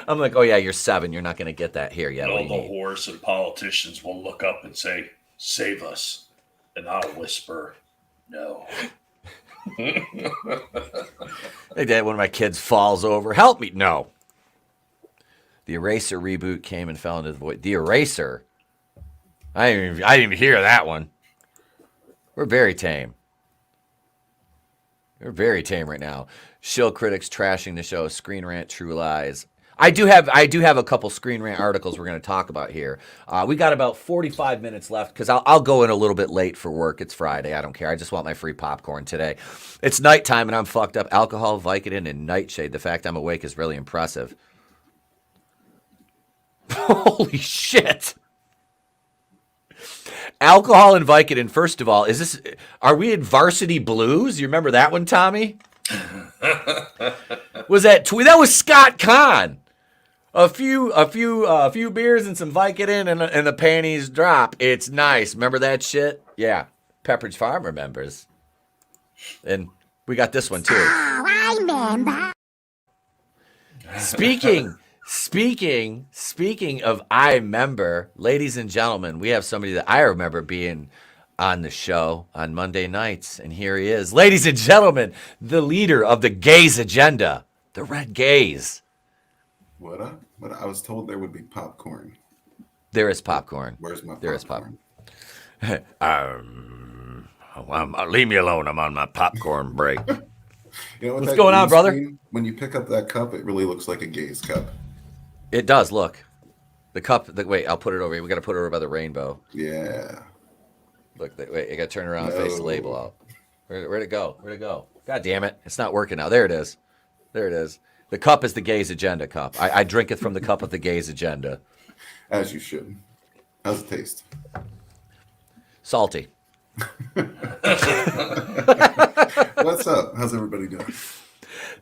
I'm like, "Oh yeah, you're 7. You're not going to get that here yet." All the whores and politicians will look up and say, "Save us," and I'll whisper, "No." Like that, one of my kids falls over. "Help me!" No. The Eraser reboot came and fell into the void. The Eraser. I didn't even hear that one. We're very tame. We're very tame right now. Shill critics trashing the show. Screen Rant, True Lies. I do have a couple Screen Rant articles we're going to talk about here. We got about 45 minutes left because I'll go in a little bit late for work. It's Friday. I don't care. I just want my free popcorn today. It's nighttime and I'm fucked up. Alcohol, Vicodin, and nightshade. The fact I'm awake is really impressive. Holy shit. Alcohol and Vicodin, first of all, are we in Varsity Blues? You remember that one, Tommy? That was Scott Conn. A few beers and some Vicodin and the panties drop. It's nice. Remember that shit? Yeah. Pepperidge Farm remembers. And we got this one too. Oh, I remember. Speaking of I remember, ladies and gentlemen, we have somebody that I remember being on the show on Monday nights, and here he is. Ladies and gentlemen, the leader of the gays agenda, the Red Gays. What up? But I was told there would be popcorn. There is popcorn. Where's my popcorn? There is popcorn. Leave me alone. I'm on my popcorn break. You know what's going on, brother? Screen, when you pick up that cup, it really looks like a gay's cup. It does, look. The cup, wait, I'll put it over here. We got to put it over by the rainbow. Yeah. Look, wait, I got to turn around and face the label out. Where'd it go? Where'd it go? God damn it. It's not working now. There it is. There it is. The cup is the gays agenda cup. I drink it from the cup of the gays agenda. As you should. How's it taste? Salty. What's up? How's everybody doing?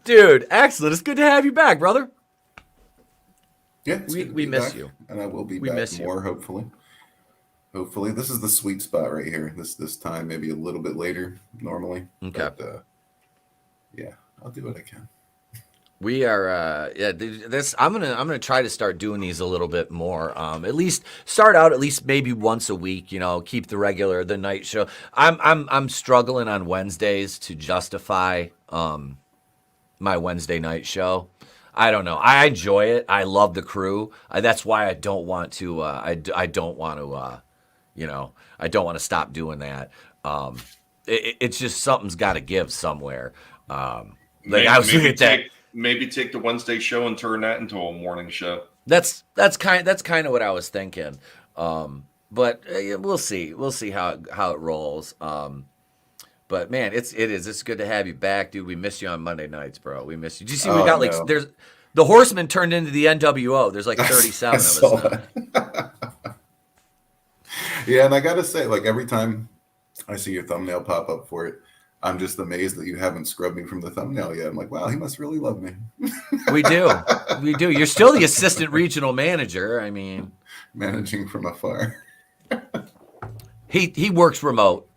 Dude, excellent. It's good to have you back, brother. Yeah, we miss you. And I will be we back miss more, hopefully. Hopefully. This is the sweet spot right here. This time, maybe a little bit later, normally. Okay. But, yeah, I'll do what I can. We are, I'm gonna try to start doing these a little bit more. At least start out at least maybe once a week. You know, keep the night show. I'm struggling on Wednesdays to justify my Wednesday night show. I don't know. I enjoy it. I love the crew. That's why I don't want to. I don't want to. I don't want to stop doing that. It's just something's got to give somewhere. Maybe take the Wednesday show and turn that into a morning show. That's kind of what I was thinking. But we'll see. We'll see how it rolls. But man, it's good to have you back, dude. We miss you on Monday nights, bro. We miss you. Did you see we got there's the Horsemen turned into the NWO. There's like 37 of us now. Yeah, and I gotta say, like every time I see your thumbnail pop up for it, I'm just amazed that you haven't scrubbed me from the thumbnail yet. I'm like, wow, he must really love me. We do. You're still the assistant regional manager. I mean, managing from afar. He works remote.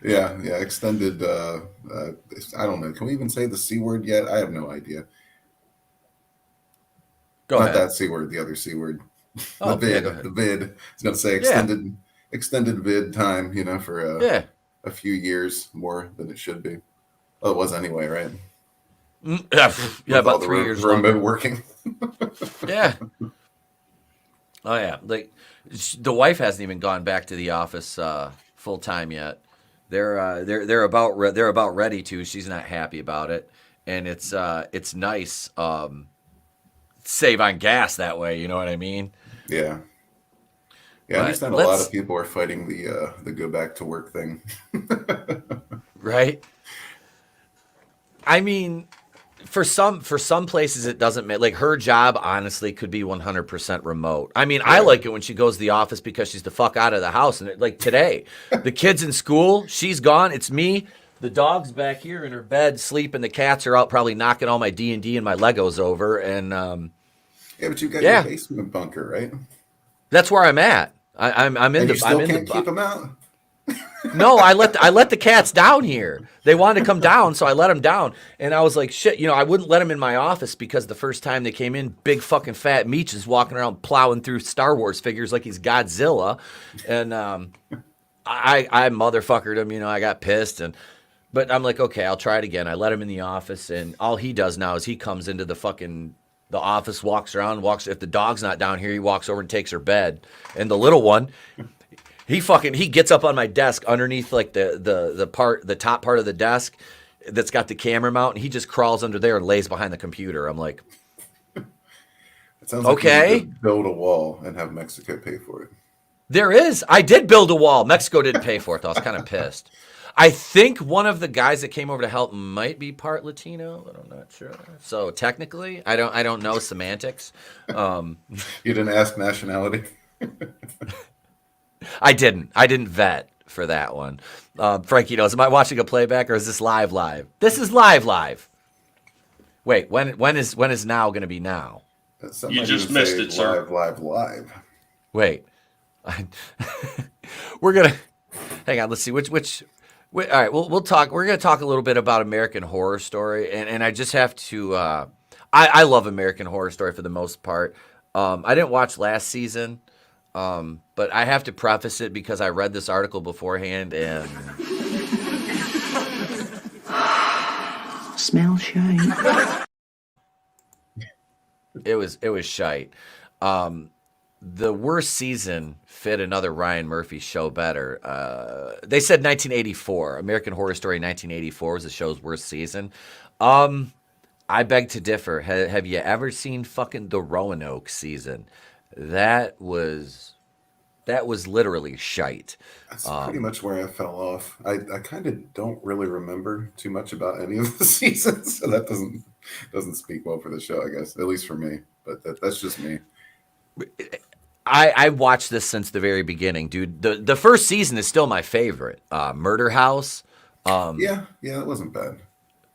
Yeah, extended. I don't know. Can we even say the C word yet? I have no idea. Not that C word, the other C word. The vid. I was going to say extended vid time, for a few years more than it should be. Well, it was anyway, right? Yeah, about 3 years remote working. Yeah. Oh yeah, like the wife hasn't even gone back to the office full time yet. They're about ready to. She's not happy about it, and it's nice. Save on gas that way. You know what I mean? Yeah. Yeah, I understand a lot of people are fighting the go back to work thing. Right? I mean, for some places it doesn't matter. Like her job, honestly, could be 100% remote. I mean, I like it when she goes to the office because she's the fuck out of the house. And like today, the kid's in school, she's gone, it's me. The dog's back here in her bed sleeping. The cats are out probably knocking all my D&D and my Legos over. And yeah, but you got your basement bunker, right? That's where I'm at. I'm in and the. You still I'm in can't the. Keep them out. No, I let the cats down here. They wanted to come down, so I let them down. And I was like, shit, I wouldn't let them in my office because the first time they came in, big fucking fat Meech is walking around plowing through Star Wars figures like he's Godzilla. And I motherfuckered him. I got pissed but I'm like, okay, I'll try it again. I let him in the office, and all he does now is he comes into the office, walks around, if the dog's not down here, he walks over and takes her bed. And the little one, he gets up on my desk underneath like the top part of the desk that's got the camera mount, and he just crawls under there and lays behind the computer. I'm like, it sounds okay. Like you need to build a wall and have Mexico pay for it. There is. I did build a wall. Mexico didn't pay for it though. I was kind of pissed. I think one of the guys that came over to help might be part Latino, but I'm not sure. So technically, I don't know semantics. You didn't ask nationality? I didn't vet for that one. Frankie knows. Am I watching a playback or is this live? This is live. Wait, when is now going to be now? You just missed it, sir. Live. Wait, we're gonna hang on. Let's see which. All right, we'll talk. We're going to talk a little bit about American Horror Story, and I just have to. I love American Horror Story for the most part. I didn't watch last season, but I have to preface it because I read this article beforehand and. Smell shite. It was shite. The worst season fit another Ryan Murphy show better. They said 1984. American Horror Story 1984 was the show's worst season. I beg to differ. Have you ever seen fucking the Roanoke season? That was literally shite. That's pretty much where I fell off. I kind of don't really remember too much about any of the seasons, so that doesn't speak well for the show, I guess, at least for me. But that's just me. I watched this since the very beginning, dude. The first season is still my favorite. Murder House. Yeah, that wasn't bad.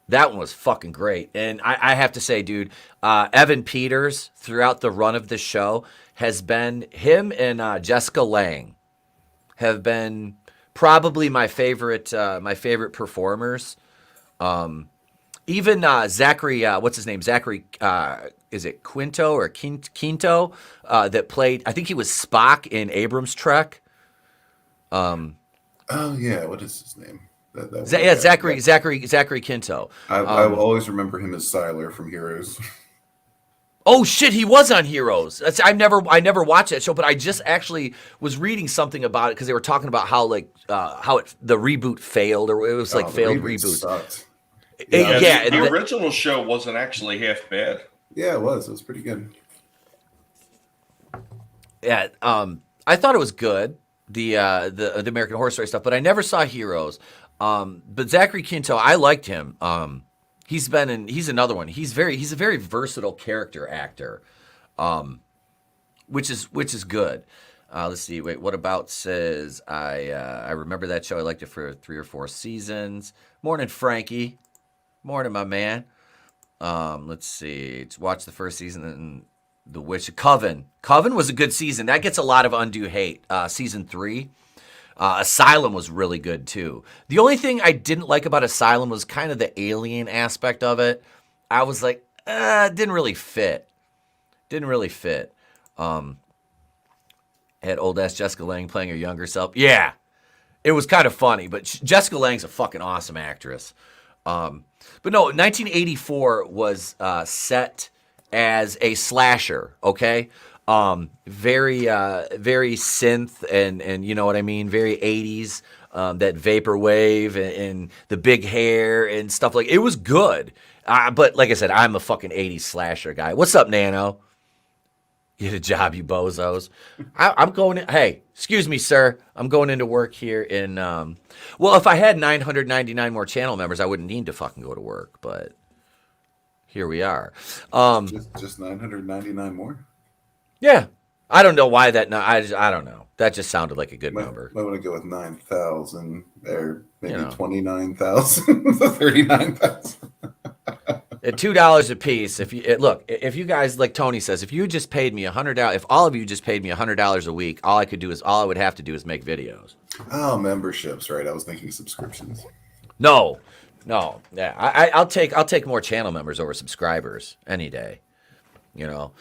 That one was fucking great. And I have to say, dude, Evan Peters, throughout the run of the show, has been, him and Jessica Lange have been probably my favorite performers. Even Zachary, what's his name? Zachary, is it Quinto or Quinto? That played, I think he was Spock in Abrams Trek. Oh yeah, what is his name? Zachary Quinto. I will always remember him as Siler from Heroes. Oh shit, he was on Heroes. I never watched that show, but I just actually was reading something about it because they were talking about how the reboot failed, or it was failed reboot. Sucked. The original show wasn't actually half bad. Yeah, it was. It was pretty good. Yeah, I thought it was good, the American Horror Story stuff, but I never saw Heroes. But Zachary Quinto, I liked him. He's another one. He's a very versatile character actor, which is good. Let's see. Wait, What About says I remember that show. I liked it for 3 or 4 seasons. Morning, Frankie. Morning, my man. Let's see. Watch the first season and The Witch. Coven was a good season. That gets a lot of undue hate. Season 3. Asylum was really good too. The only thing I didn't like about Asylum was kind of the alien aspect of it. I was like, it didn't really fit. Had old ass Jessica Lange playing her younger self. Yeah, it was kind of funny, but Jessica Lange's a fucking awesome actress. But no, 1984 was set as a slasher. Okay. Very synth and you know what I mean? Very 80s, that vaporwave and the big hair and stuff it was good. But like I said, I'm a fucking 80s slasher guy. What's up, Nano? Get a job, you bozos. I'm going in, hey, excuse me, sir. I'm going into work here in, well, if I had 999 more channel members, I wouldn't need to fucking go to work, but here we are. Just 999 more? Yeah, I don't know why that. I don't know. That just sounded like a good number. I want to go with 9,000 or maybe 29,000, 39,000. At $2 a piece. If you guys, like Tony says, if you just paid me $100, if all of you just paid me $100 a week, all I would have to do is make videos. Oh, memberships, right? I was thinking subscriptions. No, yeah, I'll take more channel members over subscribers any day. You know.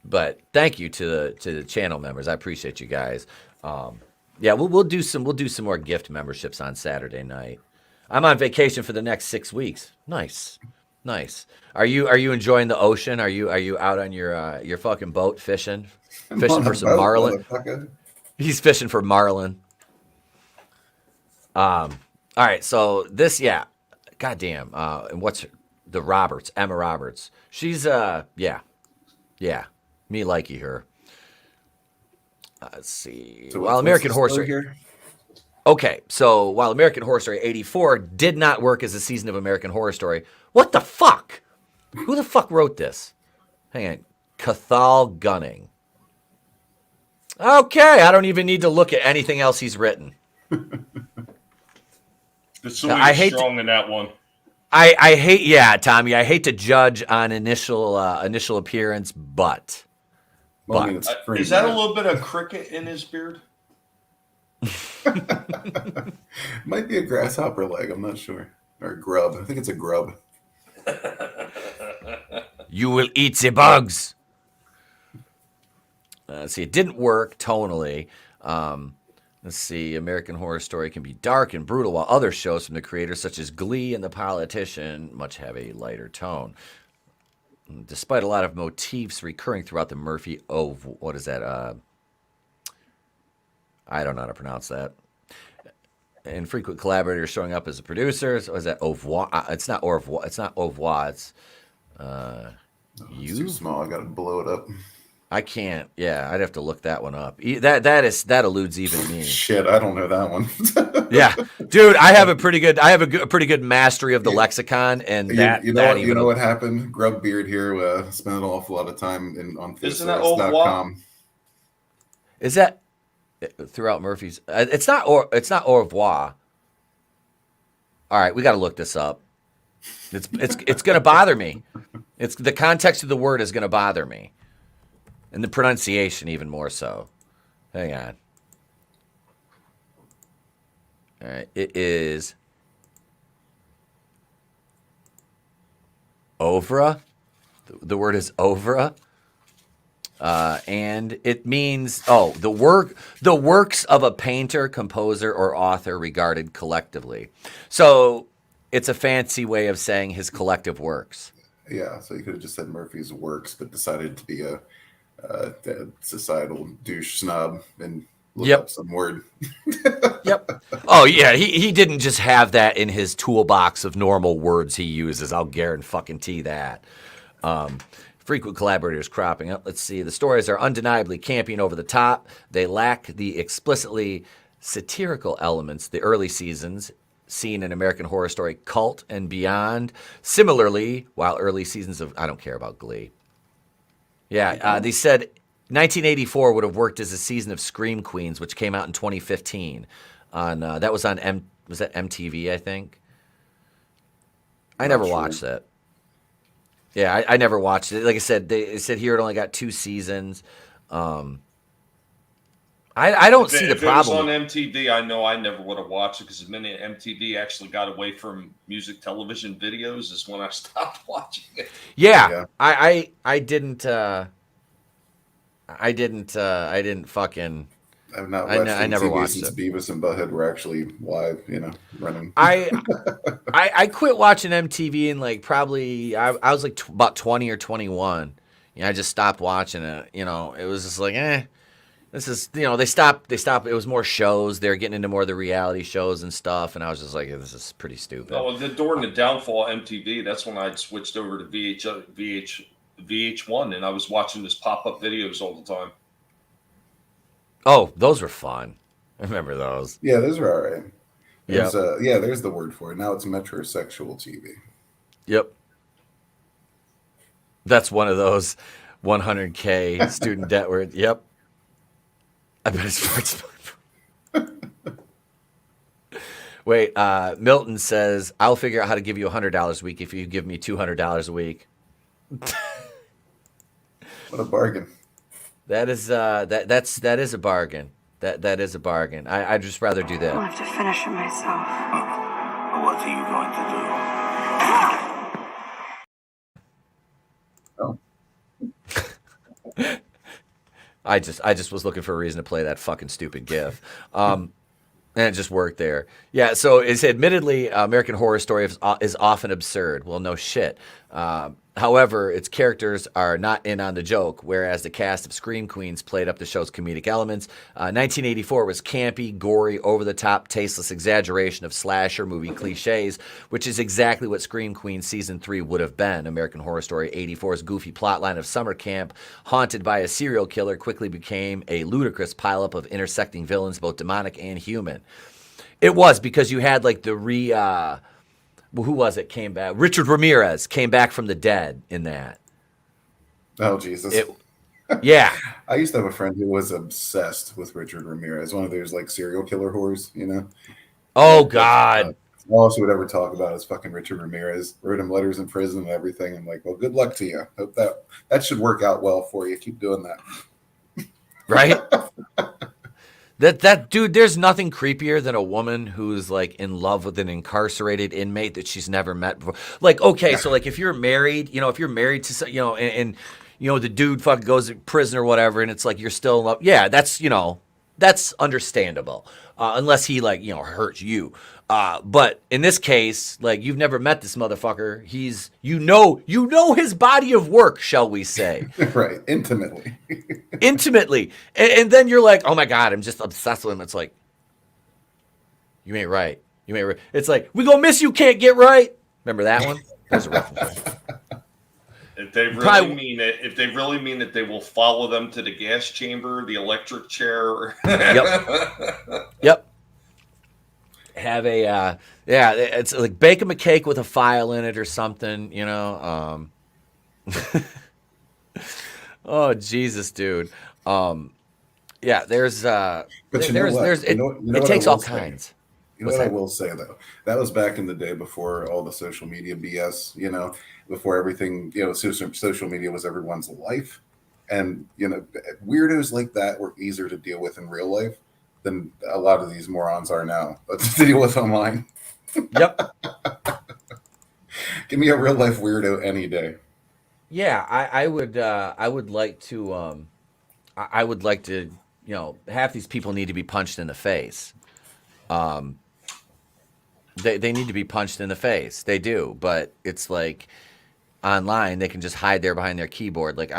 But thank you to the channel members. I appreciate you guys. Yeah, we'll do some more gift memberships on Saturday night. I'm on vacation for the next 6 weeks. Nice. Are you enjoying the ocean? Are you out on your fucking boat fishing for some marlin? He's fishing for marlin. All right, so this, yeah, goddamn. And what's the Roberts? Emma Roberts. She's yeah. Me likey her. Let's see. So while American Horror Story. Okay, so while American Horror Story 84 did not work as a season of American Horror Story, what the fuck? Who the fuck wrote this? Hang on. Cathal Gunning. Okay, I don't even need to look at anything else he's written. I hate strong in that one. I hate, yeah, Tommy. I hate to judge on initial appearance, but is that a little bit of cricket in his beard? Might be a grasshopper leg. I'm not sure, or a grub. I think it's a grub. You will eat the bugs. See, it didn't work tonally. Let's see. American Horror Story can be dark and brutal, while other shows from the creators, such as Glee and The Politician, much have a lighter tone. Despite a lot of motifs recurring throughout the Murphy, what is that? I don't know how to pronounce that. And frequent collaborators showing up as a producer. So is that au revoir? It's not au revoir. It's not au revoir. It's it's too small. I got to blow it up. I can't. Yeah, I'd have to look that one up. That eludes even me. Shit, I don't know that one. Yeah, dude, I have a pretty good mastery of the lexicon, and you know what happened? Grub Beard here spent an awful lot of time on thesaurus.com. Is that throughout Murphy's? It's not au revoir. All right, we got to look this up. It's going to bother me. It's the context of the word is going to bother me. And the pronunciation even more so. Hang on. All right. It is Ovra. The word is Ovra. And it means the works of a painter, composer, or author regarded collectively. So it's a fancy way of saying his collective works. Yeah, so you could have just said Murphy's works, but decided to be a societal douche snob and look up some word. Yep. Oh yeah, he didn't just have that in his toolbox of normal words he uses. I'll guarantee that. Frequent collaborators cropping up. Let's see. The stories are undeniably campy and over the top. They lack the explicitly satirical elements the early seasons seen in American Horror Story Cult and beyond. Similarly, while early seasons of I don't care about Glee. Yeah, they said 1984 would have worked as a season of Scream Queens, which came out in 2015. That was on MTV, I think. I never watched that. Yeah, I never watched it. Like I said, they said here it only got 2 seasons. I don't see the problem. If it was on MTV, I know I never would have watched it because the minute MTV actually got away from music television videos is when I stopped watching it. Yeah. I didn't fucking. I've not watched I never watched since it. Beavis and Butthead were actually live, running. I quit watching MTV and probably I was about 20 or 21. I just stopped watching it. It was just this is they stopped. It was more shows. They're getting into more of the reality shows and stuff, and I was just like, this is pretty stupid. Oh, during the downfall of MTV, that's when I switched over to VH1, and I was watching this pop-up videos all the time. Oh, those were fun. I remember those. Yeah, those were all right. Yeah. There's the word for it. Now it's metrosexual TV. Yep. That's one of those 100K student debt word. Yep. I bet it's Wait, Milton says, I'll figure out how to give you $100 a week if you give me $200 a week. What a bargain. That is that is a bargain. That is a bargain. I'd just rather do that. I'll have to finish it myself. What are you going to do? I just was looking for a reason to play that fucking stupid GIF. And it just worked there. Yeah, so it's admittedly American Horror Story is often absurd. Well, no shit. However, its characters are not in on the joke, whereas the cast of Scream Queens played up the show's comedic elements. 1984 was campy, gory, over-the-top, tasteless exaggeration of slasher movie cliches, which is exactly what Scream Queens Season 3 would have been. American Horror Story 84's goofy plotline of summer camp, haunted by a serial killer, quickly became a ludicrous pileup of intersecting villains, both demonic and human. It was because you had who was it came back? Richard Ramirez came back from the dead in that. Oh, Jesus. Yeah. I used to have a friend who was obsessed with Richard Ramirez, one of those serial killer whores, Oh, God. All she would ever talk about is fucking Richard Ramirez. Wrote him letters in prison and everything. I'm like, well, good luck to you. Hope that should work out well for you. Keep doing that. Right? That dude, there's nothing creepier than a woman who's in love with an incarcerated inmate that she's never met before. So if you're married, if you're married to, and the dude fucking goes to prison or whatever, and it's you're still in love. Yeah, that's understandable. Unless he hurts you. But in this case, you've never met this motherfucker. He's, you know his body of work, shall we say. Right. Intimately. And then you're like, oh my God, I'm just obsessed with him. It's like, you ain't right. It's like, we gonna miss you, can't get right. Remember that one? That's a rough one. If they really mean it, that they will follow them to the gas chamber, the electric chair. Yep. Have a it's bake them a cake with a file in it or something, Oh Jesus, dude. There's it takes all kinds. What I will say though, that was back in the day before all the social media BS, before everything, social media was everyone's life. And, weirdos like that were easier to deal with in real life than a lot of these morons are now. Let's deal with online. Yep. Give me a real life weirdo any day. Yeah, I would like to. I would like to. Half these people need to be punched in the face. They need to be punched in the face. They do, but it's like online they can just hide there behind their keyboard. Like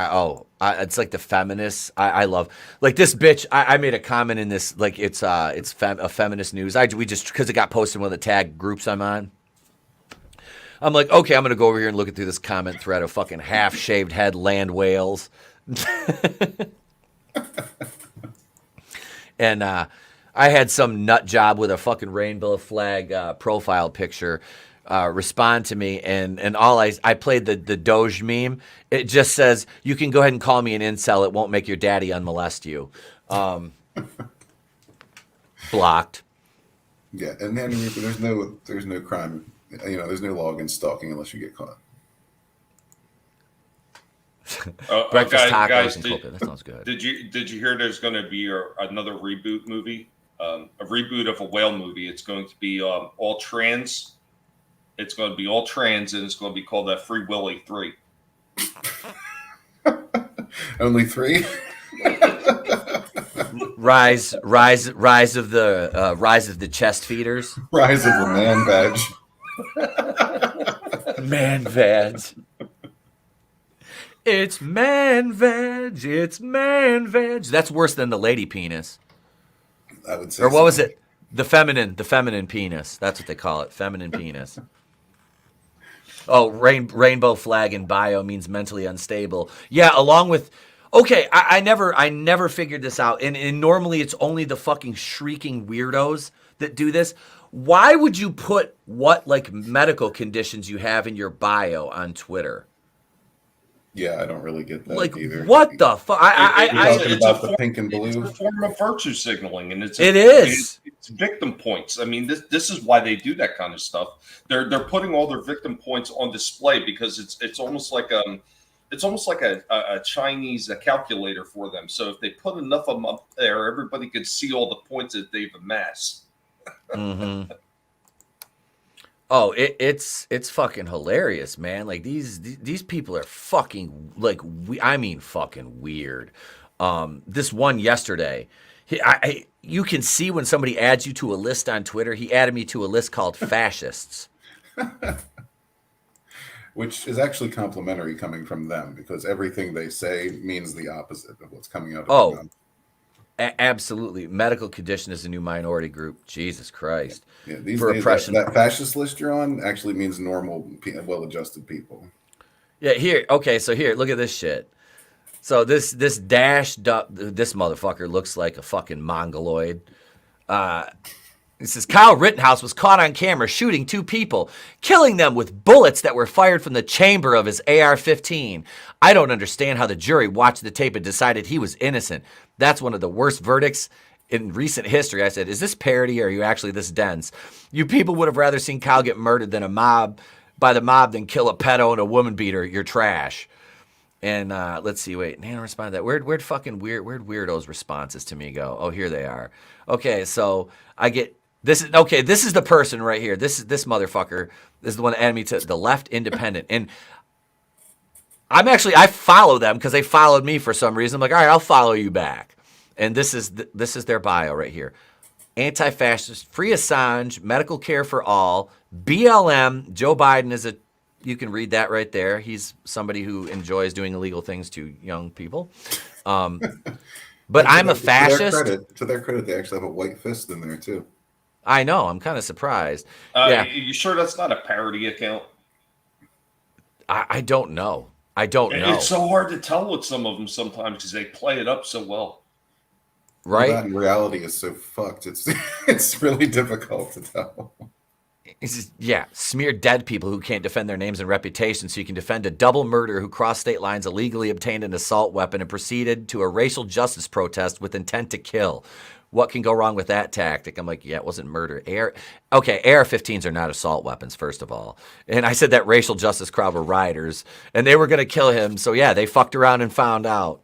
it's like the feminists. I love like this bitch. I made a comment in this like it's a feminist news. We just because it got posted in one of the tag groups I'm on. I'm like, okay, I'm gonna go over here and look through this comment thread of fucking half-shaved head land whales. And I had some nut job with a fucking rainbow flag profile picture respond to me, and all I played the Doge meme. It just says, you can go ahead and call me an incel. It won't make your daddy unmolest you. Blocked. Yeah, and then there's no crime. There's no login stalking unless you get caught. Breakfast tacos guys, and coca. That sounds good. Did you hear there's going to be another reboot movie? A reboot of a whale movie. It's going to be all trans. It's going to be all trans, and it's going to be called Free Willy 3. Only 3? Rise of the chest feeders. Rise of the man badge. Man veg. It's man veg. It's man veg. That's worse than the lady penis. I would say. Or what was it? The feminine penis. That's what they call it. Feminine penis. Oh, rainbow flag in bio means mentally unstable. Yeah, along with. Okay, I never figured this out. And normally it's only the fucking shrieking weirdos that do this. Why would you put what like medical conditions you have in your bio on Twitter? Yeah, I don't really get that either. What the fuck? It's about the pink and blue. It's a form of virtue signaling, and it's victim points. I mean, this is why they do that kind of stuff. They're putting all their victim points on display because it's almost like a Chinese calculator for them. So if they put enough of them up there, everybody could see all the points that they've amassed. Mm-hmm. Oh, it's fucking hilarious, man. Like these people are fucking like fucking weird. This one yesterday, you can see when somebody adds you to a list on Twitter. He added me to a list called fascists. Which is actually complimentary coming from them because everything they say means the opposite of what's coming out of them. Absolutely. Medical condition is a new minority group. Jesus Christ. Yeah, these days, that fascist list you're on actually means normal, well-adjusted people. Yeah, here. Okay, so here, look at this shit. So this dashed up, this motherfucker looks like a fucking mongoloid. It says, Kyle Rittenhouse was caught on camera shooting 2 people, killing them with bullets that were fired from the chamber of his AR-15. I don't understand how the jury watched the tape and decided he was innocent. That's one of the worst verdicts in recent history. I said, is this parody or are you actually this dense? You people would have rather seen Kyle get murdered than by the mob than kill a pedo and a woman beater. You're trash. And let's see, wait, Nana responded to that. Where'd weirdos' responses to me go? Oh, here they are. Okay, so I get... This is the person right here. This motherfucker. This is the one that added me to the Left Independent. And I follow them because they followed me for some reason. I'm like, all right, I'll follow you back. And this is their bio right here. Anti-fascist, free Assange, medical care for all, BLM, Joe Biden you can read that right there. He's somebody who enjoys doing illegal things to young people. But I'm a fascist. To their credit, they actually have a white fist in there too. I know. I'm kind of surprised. You sure that's not a parody account? I don't know. It's so hard to tell with some of them sometimes because they play it up so well. Right? That in reality is so fucked. It's really difficult to tell. Smear dead people who can't defend their names and reputation so you can defend a double murderer who crossed state lines, illegally obtained an assault weapon, and proceeded to a racial justice protest with intent to kill. What can go wrong with that tactic? I'm like, yeah, it wasn't murder. AR-15s are not assault weapons, first of all. And I said that racial justice crowd were rioters, and they were going to kill him. So, yeah, they fucked around and found out.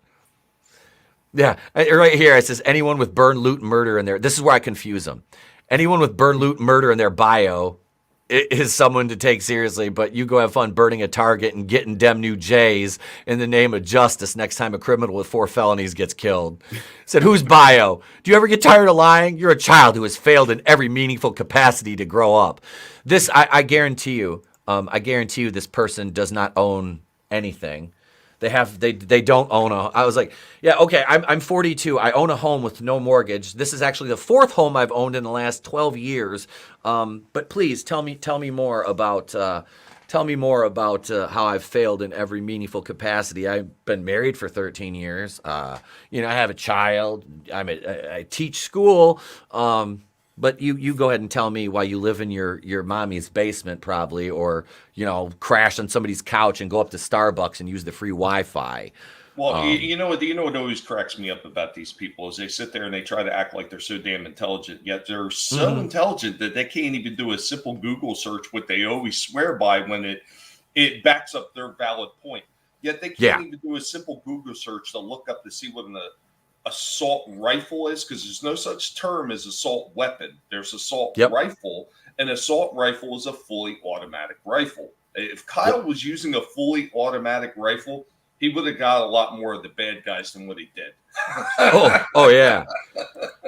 Yeah, right here, it says anyone with burn, loot, murder in there. This is where I confuse them. Anyone with burn, loot, murder in their bio is someone to take seriously, but you go have fun burning a Target and getting dem new J's in the name of justice next time a criminal with 4 felonies gets killed. Said, whose bio? Do you ever get tired of lying? You're a child who has failed in every meaningful capacity to grow up. This, I guarantee you, this person does not own anything. They don't own a. I was like, yeah, okay. I'm 42. I own a home with no mortgage. This is actually the 4th home I've owned in the last 12 years. But please tell me more about how I've failed in every meaningful capacity. I've been married for 13 years. I have a child. I teach school. But you go ahead and tell me why you live in your mommy's basement probably, or, crash on somebody's couch and go up to Starbucks and use the free Wi-Fi. Well, you know what always cracks me up about these people is they sit there and they try to act like they're so damn intelligent, yet they're so intelligent that they can't even do a simple Google search, what they always swear by when it backs up their valid point. Yet they can't even do a simple Google search to look up to see what an assault rifle is, because there's no such term as assault weapon. There's assault rifle, and assault rifle is a fully automatic rifle. If Kyle was using a fully automatic rifle, he would have got a lot more of the bad guys than what he did. oh yeah.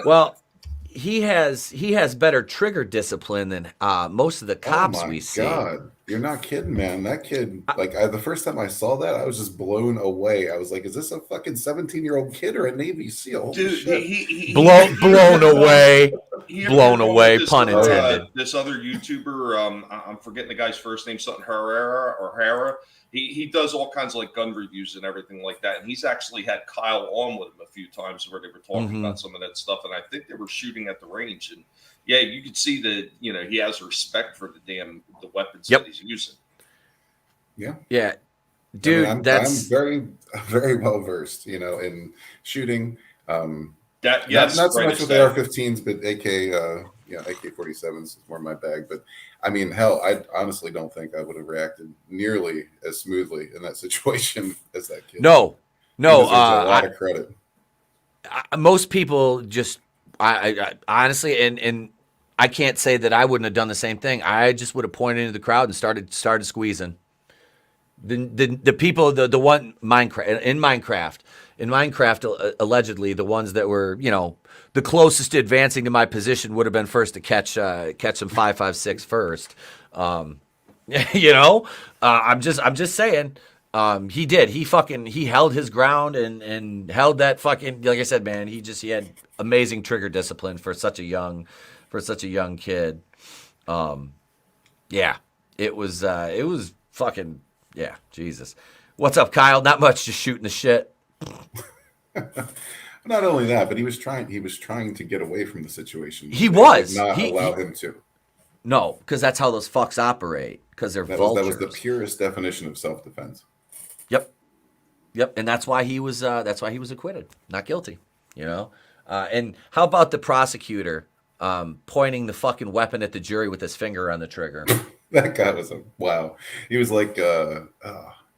Well, he has better trigger discipline than most of the cops we see. God. You're not kidding, man. That kid, the first time I saw that, I was just blown away. I was like, is this a fucking 17-year-old kid or a Navy SEAL? Dude, blown away. Blown away, pun intended. This other YouTuber, I'm forgetting the guy's first name, something Hara. He does all kinds of gun reviews and everything like that. And he's actually had Kyle on with him a few times where they were talking about some of that stuff. And I think they were shooting at the range. And yeah, you could see that, he has respect for the weapons that he's using. Yeah. Yeah. Dude, I'm very, very well versed, in shooting. Not so much with AR-15s, but AK-47s is more my bag. But I mean, hell, I honestly don't think I would have reacted nearly as smoothly in that situation as that kid. No. A lot of credit. Most people just, I honestly, and I can't say that I wouldn't have done the same thing. I just would have pointed into the crowd and started squeezing. The people, the one Minecraft, allegedly the ones that were, the closest to advancing to my position would have been first to catch some 5.56 first. I'm just saying. He did. He held his ground and held that fucking, like I said, man, he had amazing trigger discipline for such a young kid. Yeah, it was fucking, yeah, Jesus. What's up, Kyle? Not much, just shooting the shit. Not only that, but he was trying to get away from the situation. He was. Not allow him to. No, because that's how those fucks operate. Because they're vultures. That was the purest definition of self-defense. Yep, and that's why he was acquitted, not guilty. And how about the prosecutor pointing the fucking weapon at the jury with his finger on the trigger? That guy was wow. He was like a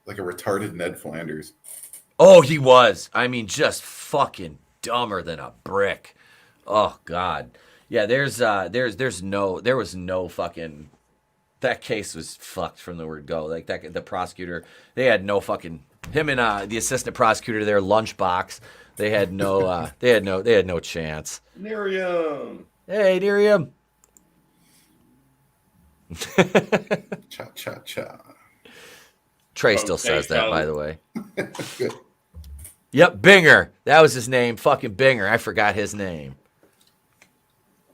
retarded Ned Flanders. Oh, he was. I mean, just fucking dumber than a brick. Oh God. Yeah, there was no fucking. That case was fucked from the word go. Like that, the prosecutor, they had no fucking. Him and the assistant prosecutor, their lunchbox, they had no chance. Miriam. Hey, Miriam. Cha cha cha. Trey still says that, by the way. Yep, Binger. That was his name. Fucking Binger. I forgot his name.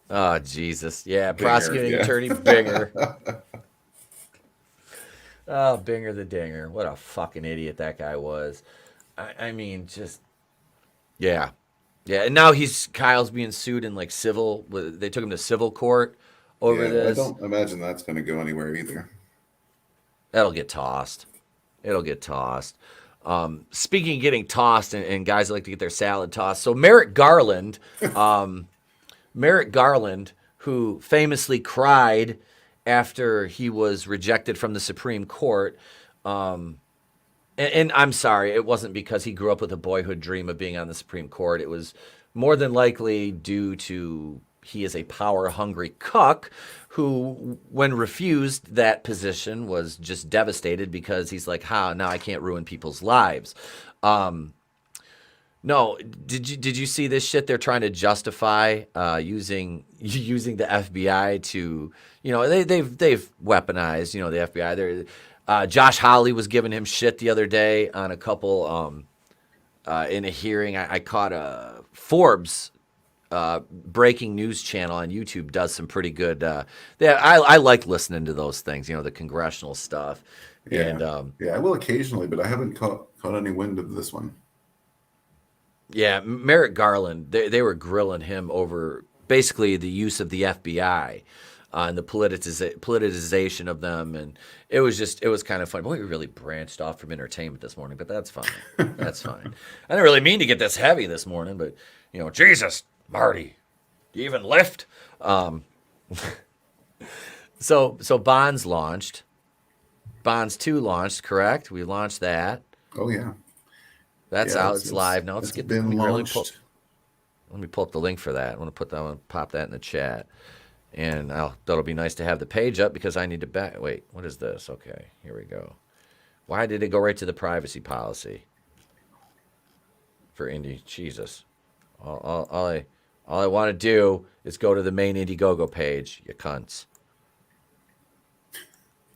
Oh, Jesus. Yeah, Binger, prosecuting attorney Binger. Oh, Binger the Dinger. What a fucking idiot that guy was. I mean, just, yeah. Yeah, and now Kyle's being sued in civil. They took him to civil court over this. I don't imagine that's going to go anywhere either. That'll get tossed. It'll get tossed. Speaking of getting tossed and guys that like to get their salad tossed. So Merrick Garland, who famously cried after he was rejected from the Supreme Court. And I'm sorry, it wasn't because he grew up with a boyhood dream of being on the Supreme Court. It was more than likely due to he is a power-hungry cuck who, when refused that position, was just devastated because he's like, "How now? I can't ruin people's lives." No, did you see this shit? They're trying to justify using the FBI to, they've weaponized, the FBI. Josh Hawley was giving him shit the other day on a couple in a hearing. I caught a Forbes breaking news channel on YouTube does some pretty good. I like listening to those things, the congressional stuff. Yeah, and, I will occasionally, but I haven't caught any wind of this one. Yeah, Merrick Garland, they were grilling him over basically the use of the FBI and the politicization of them, and it was kind of fun. Boy, we really branched off from entertainment this morning, but that's fine. That's fine. I didn't really mean to get this heavy this morning, but Jesus, Marty, you even lift? So Bonds launched. Bonds 2 launched, correct? We launched that. Oh yeah. That's out. It's live now. It's been launched. Let me pull up the link for that. I want to pop that in the chat, and that'll be nice to have the page up because I need to back. Wait, what is this? Okay, here we go. Why did it go right to the privacy policy for Indie? Jesus, all I want to do is go to the main Indiegogo page. You cunts.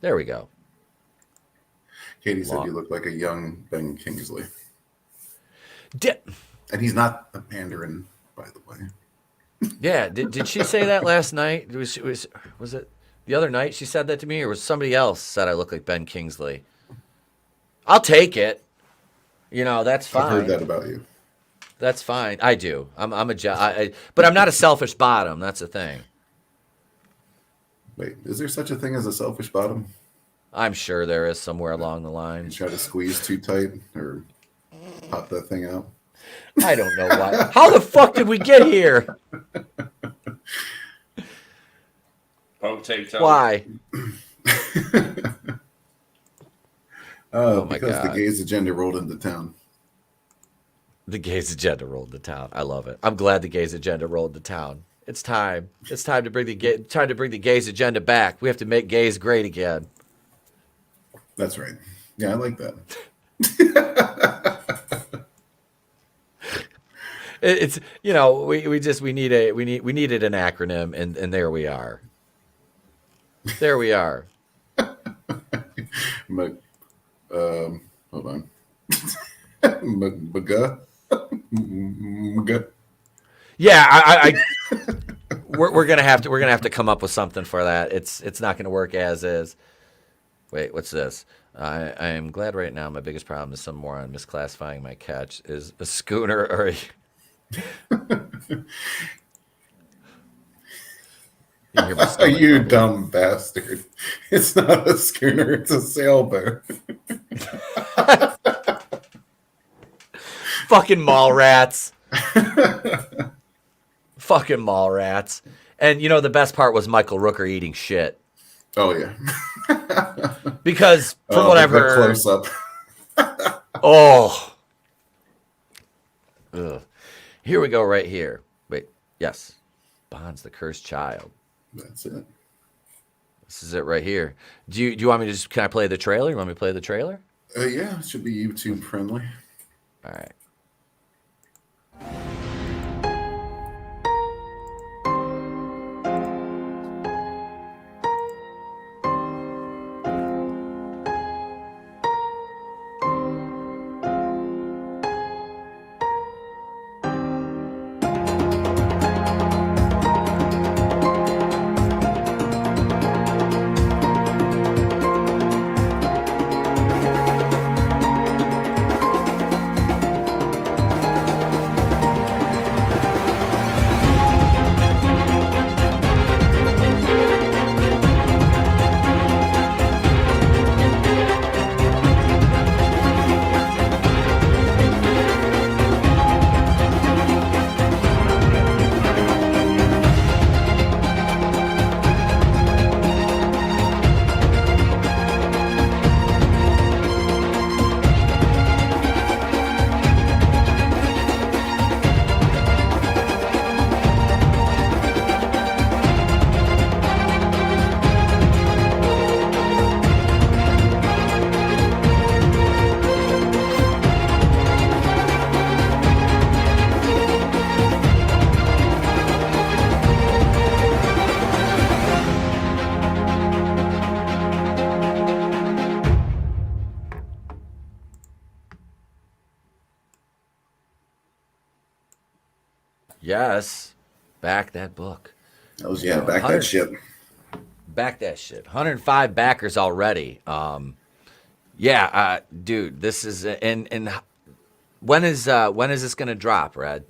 There we go. Katie said you look like a young Ben Kingsley. And he's not a Mandarin, by the way. Yeah, did she say that last night? Was it the other night she said that to me, or was somebody else said I look like Ben Kingsley? I'll take it. That's fine. I've heard that about you. That's fine. I do. But I'm not a selfish bottom. That's the thing. Wait, is there such a thing as a selfish bottom? I'm sure there is somewhere along the line. You try to squeeze too tight or pop that thing out. I don't know why. How the fuck did we get here? Potato. Why? Oh my God. The gays agenda rolled into town. The gays agenda rolled into town. I love it. I'm glad the gays agenda rolled into town. It's time. It's time to bring the gays agenda back. We have to make gays great again. That's right. Yeah, I like that. It's we needed an acronym, and there we are. There we are. Hold on. Mga. Yeah, we're gonna have to come up with something for that. It's not gonna work as is. Wait, what's this? I am glad right now my biggest problem is some moron misclassifying my catch is a schooner or a... You dumb bastard. It's not a schooner, it's a sailboat. Fucking mall rats. Fucking mall rats. And the best part was Michael Rooker eating shit. Oh yeah. Because from what I've heard, close up. Oh. Ugh. Here we go right here. Wait, yes. Bond's the cursed child. That's it. This is it right here. Do you want me to can I play the trailer? You want me to play the trailer? Yeah, it should be YouTube friendly. All right. Yes. Back that book. That was, back that shit. Back that shit. 105 backers already. Dude, this is and when is this gonna drop, Red?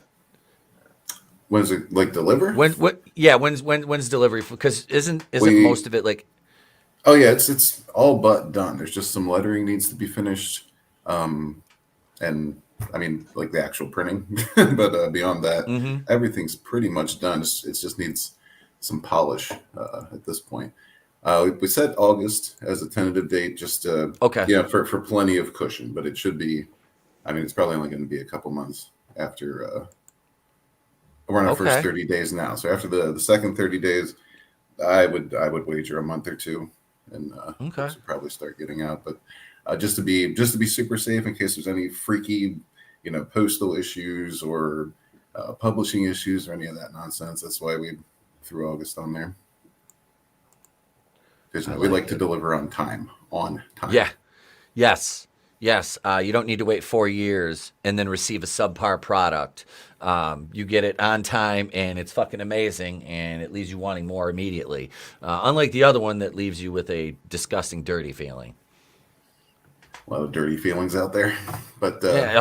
When's it deliver? When's delivery? Because isn't most of it like? Oh yeah, it's all but done. There's just some lettering needs to be finished, and I mean like the actual printing, but beyond that, everything's pretty much done. It just needs some polish at this point. We set August as a tentative date, just for plenty of cushion, but it should be. I mean, it's probably only going to be a couple months after. We're on our first 30 days now, so after the second 30 days, I would wager a month or two, and should probably start getting out. But just to be super safe in case there's any freaky, postal issues or publishing issues or any of that nonsense. That's why we threw August on there. Because we like to deliver on time. Yeah. Yes. You don't need to wait 4 years and then receive a subpar product. You get it on time, and it's fucking amazing, and it leaves you wanting more immediately. Unlike the other one that leaves you with a disgusting, dirty feeling. A lot of dirty feelings out there, but yeah.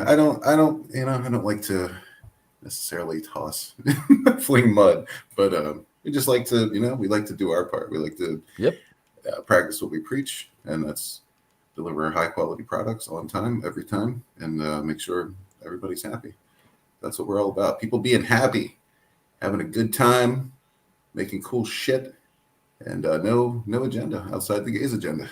I don't like to necessarily fling mud, but we just like to, we like to do our part. We like to practice what we preach, and that's deliver high quality products on time, every time, and make sure everybody's happy. That's what we're all about. People being happy, having a good time, making cool shit, and no agenda outside the gays agenda.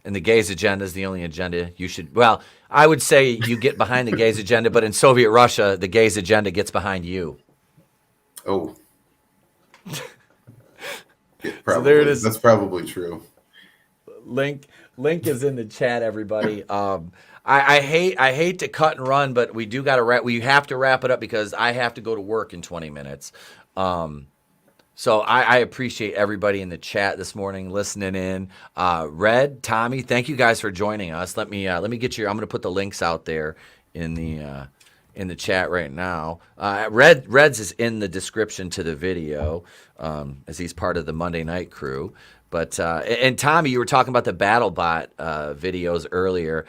And the gays agenda is the only agenda you should. Well, I would say you get behind the gays agenda, but in Soviet Russia, the gays agenda gets behind you. Oh. So there it is. That's probably true. Link is in the chat, everybody. I hate to cut and run, but we do got to we have to wrap it up because I have to go to work in 20 minutes. So I appreciate everybody in the chat this morning listening in. Red, Tommy, thank you guys for joining us. Let me get I'm going to put the links out there in the chat right now. Red's is in the description to the video, as he's part of the Monday Night crew. But and Tommy, you were talking about the BattleBot videos earlier.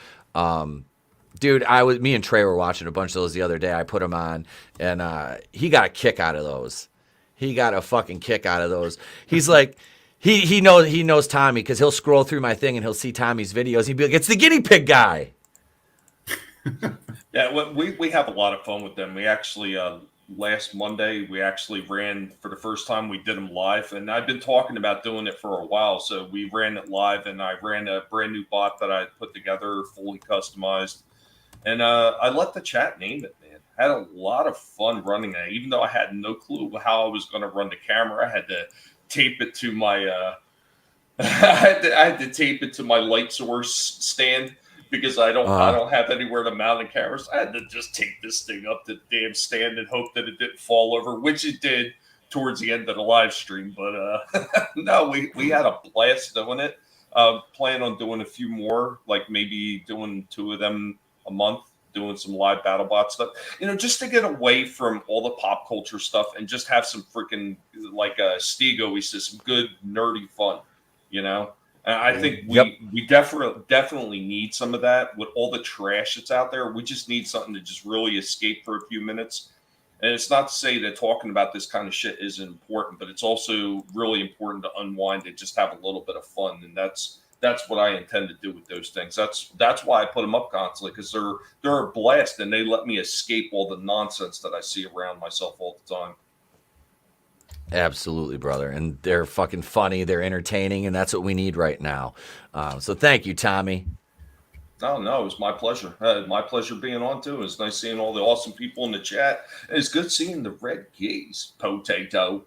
Dude, me and Trey were watching a bunch of those the other day. I put them on, and he got a kick out of those. He got a fucking kick out of those. He's like, he knows Tommy because he'll scroll through my thing and he'll see Tommy's videos. He'd be like, "It's the guinea pig guy." Yeah, we have a lot of fun with them. We actually last Monday we actually ran for the first time. We did them live, and I've been talking about doing it for a while. So we ran it live, and I ran a brand new bot that I put together, fully customized, and I let the chat name it. Man, had a lot of fun running it, even though I had no clue how I was going to run the camera. I had to tape it to my I had to tape it to my light source stand. Because I don't have anywhere to mount the cameras. I had to just take this thing up the damn stand and hope that it didn't fall over, which it did towards the end of the live stream. But no, we had a blast doing it. Plan on doing a few more, like maybe doing 2 of them a month, doing some live BattleBot stuff. Just to get away from all the pop culture stuff and just have some freaking, like Steve always says, some good nerdy fun, I think we definitely need some of that with all the trash that's out there. We just need something to just really escape for a few minutes. And it's not to say that talking about this kind of shit isn't important, but it's also really important to unwind and just have a little bit of fun. And that's what I intend to do with those things. That's why I put them up constantly, because they're a blast and they let me escape all the nonsense that I see around myself all the time. Absolutely, brother. And they're fucking funny. They're entertaining, and that's what we need right now. So thank you, Tommy. No, it was my pleasure. My pleasure being on, too. It's nice seeing all the awesome people in the chat. And it's good seeing the red gays, potato.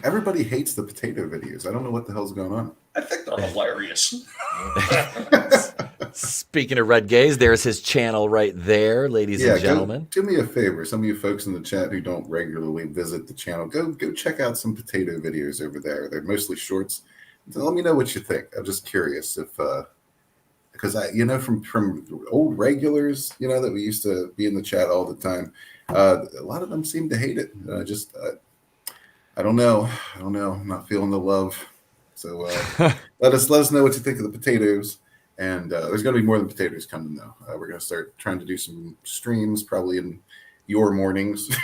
Everybody hates the potato videos. I don't know what the hell's going on. I think they're hilarious. Speaking of red gays, there's his channel right there, ladies and gentlemen. Do me a favor. Some of you folks in the chat who don't regularly visit the channel, go check out some potato videos over there. They're mostly shorts. So let me know what you think. I'm just curious if because from old regulars, that we used to be in the chat all the time. A lot of them seem to hate it. I don't know. I'm not feeling the love. So let us know what you think of the potatoes. And there's going to be more than potatoes coming, though. We're going to start trying to do some streams, probably in your mornings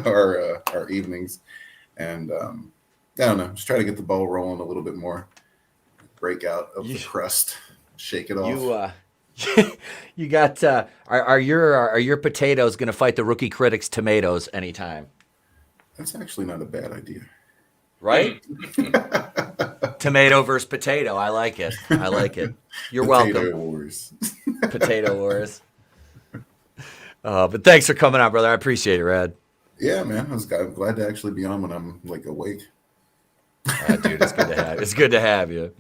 or our evenings. And I don't know, just try to get the ball rolling a little bit more. Break out of the crust, shake it off. You got are your potatoes going to fight the rookie critics' tomatoes anytime? That's actually not a bad idea. Right? Tomato versus potato. I like it. You're Potato welcome. Wars. Potato wars. But thanks for coming on, brother. I appreciate it, Rad. Yeah, man. I'm glad to actually be on when I'm awake. Dude, it's good to have you. It's good to have you.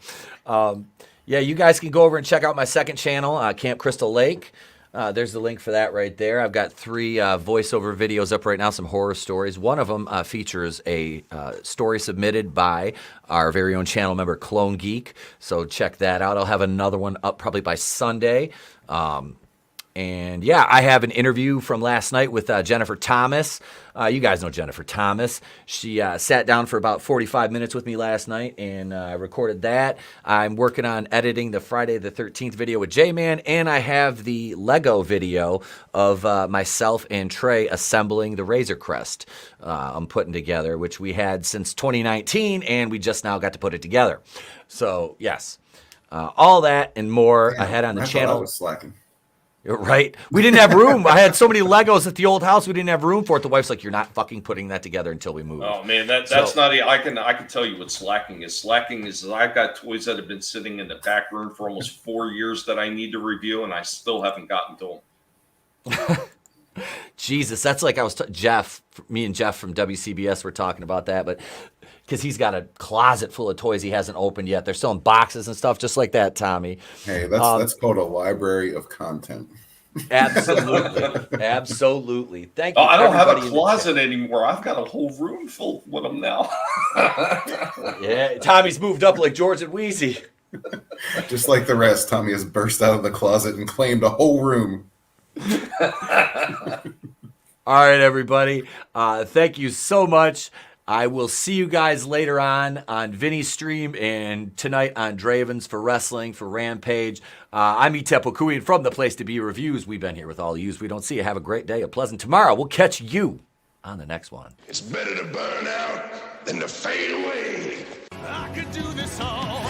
Yeah, you guys can go over and check out my second channel, Camp Crystal Lake. There's the link for that right there. I've got 3 voiceover videos up right now, some horror stories. One of them features a story submitted by our very own channel member, Clone Geek. So check that out. I'll have another one up probably by Sunday. And yeah, I have an interview from last night with Jennifer Thomas. You guys know Jennifer Thomas. She sat down for about 45 minutes with me last night, and I recorded that. I'm working on editing the Friday the 13th video with J-Man, and I have the Lego video of myself and Trey assembling the Razor Crest I'm putting together, which we had since 2019, and we just now got to put it together. So, yes, all that and more ahead on the channel. I was slacking. Right? We didn't have room. I had so many Legos at the old house, we didn't have room for it. The wife's like, you're not fucking putting that together until we move. Oh, man, that's not I can tell you what slacking is. Slacking is I've got toys that have been sitting in the back room for almost 4 years that I need to review, and I still haven't gotten to them. Jesus, that's like I was me and Jeff from WCBS were talking about that, but because he's got a closet full of toys he hasn't opened yet. They're still in boxes and stuff, just like that, Tommy. Hey, that's called a library of content. Absolutely. Absolutely. Thank you. I don't have a closet anymore. I've got a whole room full with them now. Yeah, Tommy's moved up like George and Wheezy. Just like the rest, Tommy has burst out of the closet and claimed a whole room. All right, everybody. Thank you so much. I will see you guys later on Vinny's stream and tonight on Draven's for wrestling, for Rampage. I'm Etep Okuian from The Place to Be Reviews. We've been here with all yous. We don't see you. Have a great day, a pleasant tomorrow. We'll catch you on the next one. It's better to burn out than to fade away. I could do this all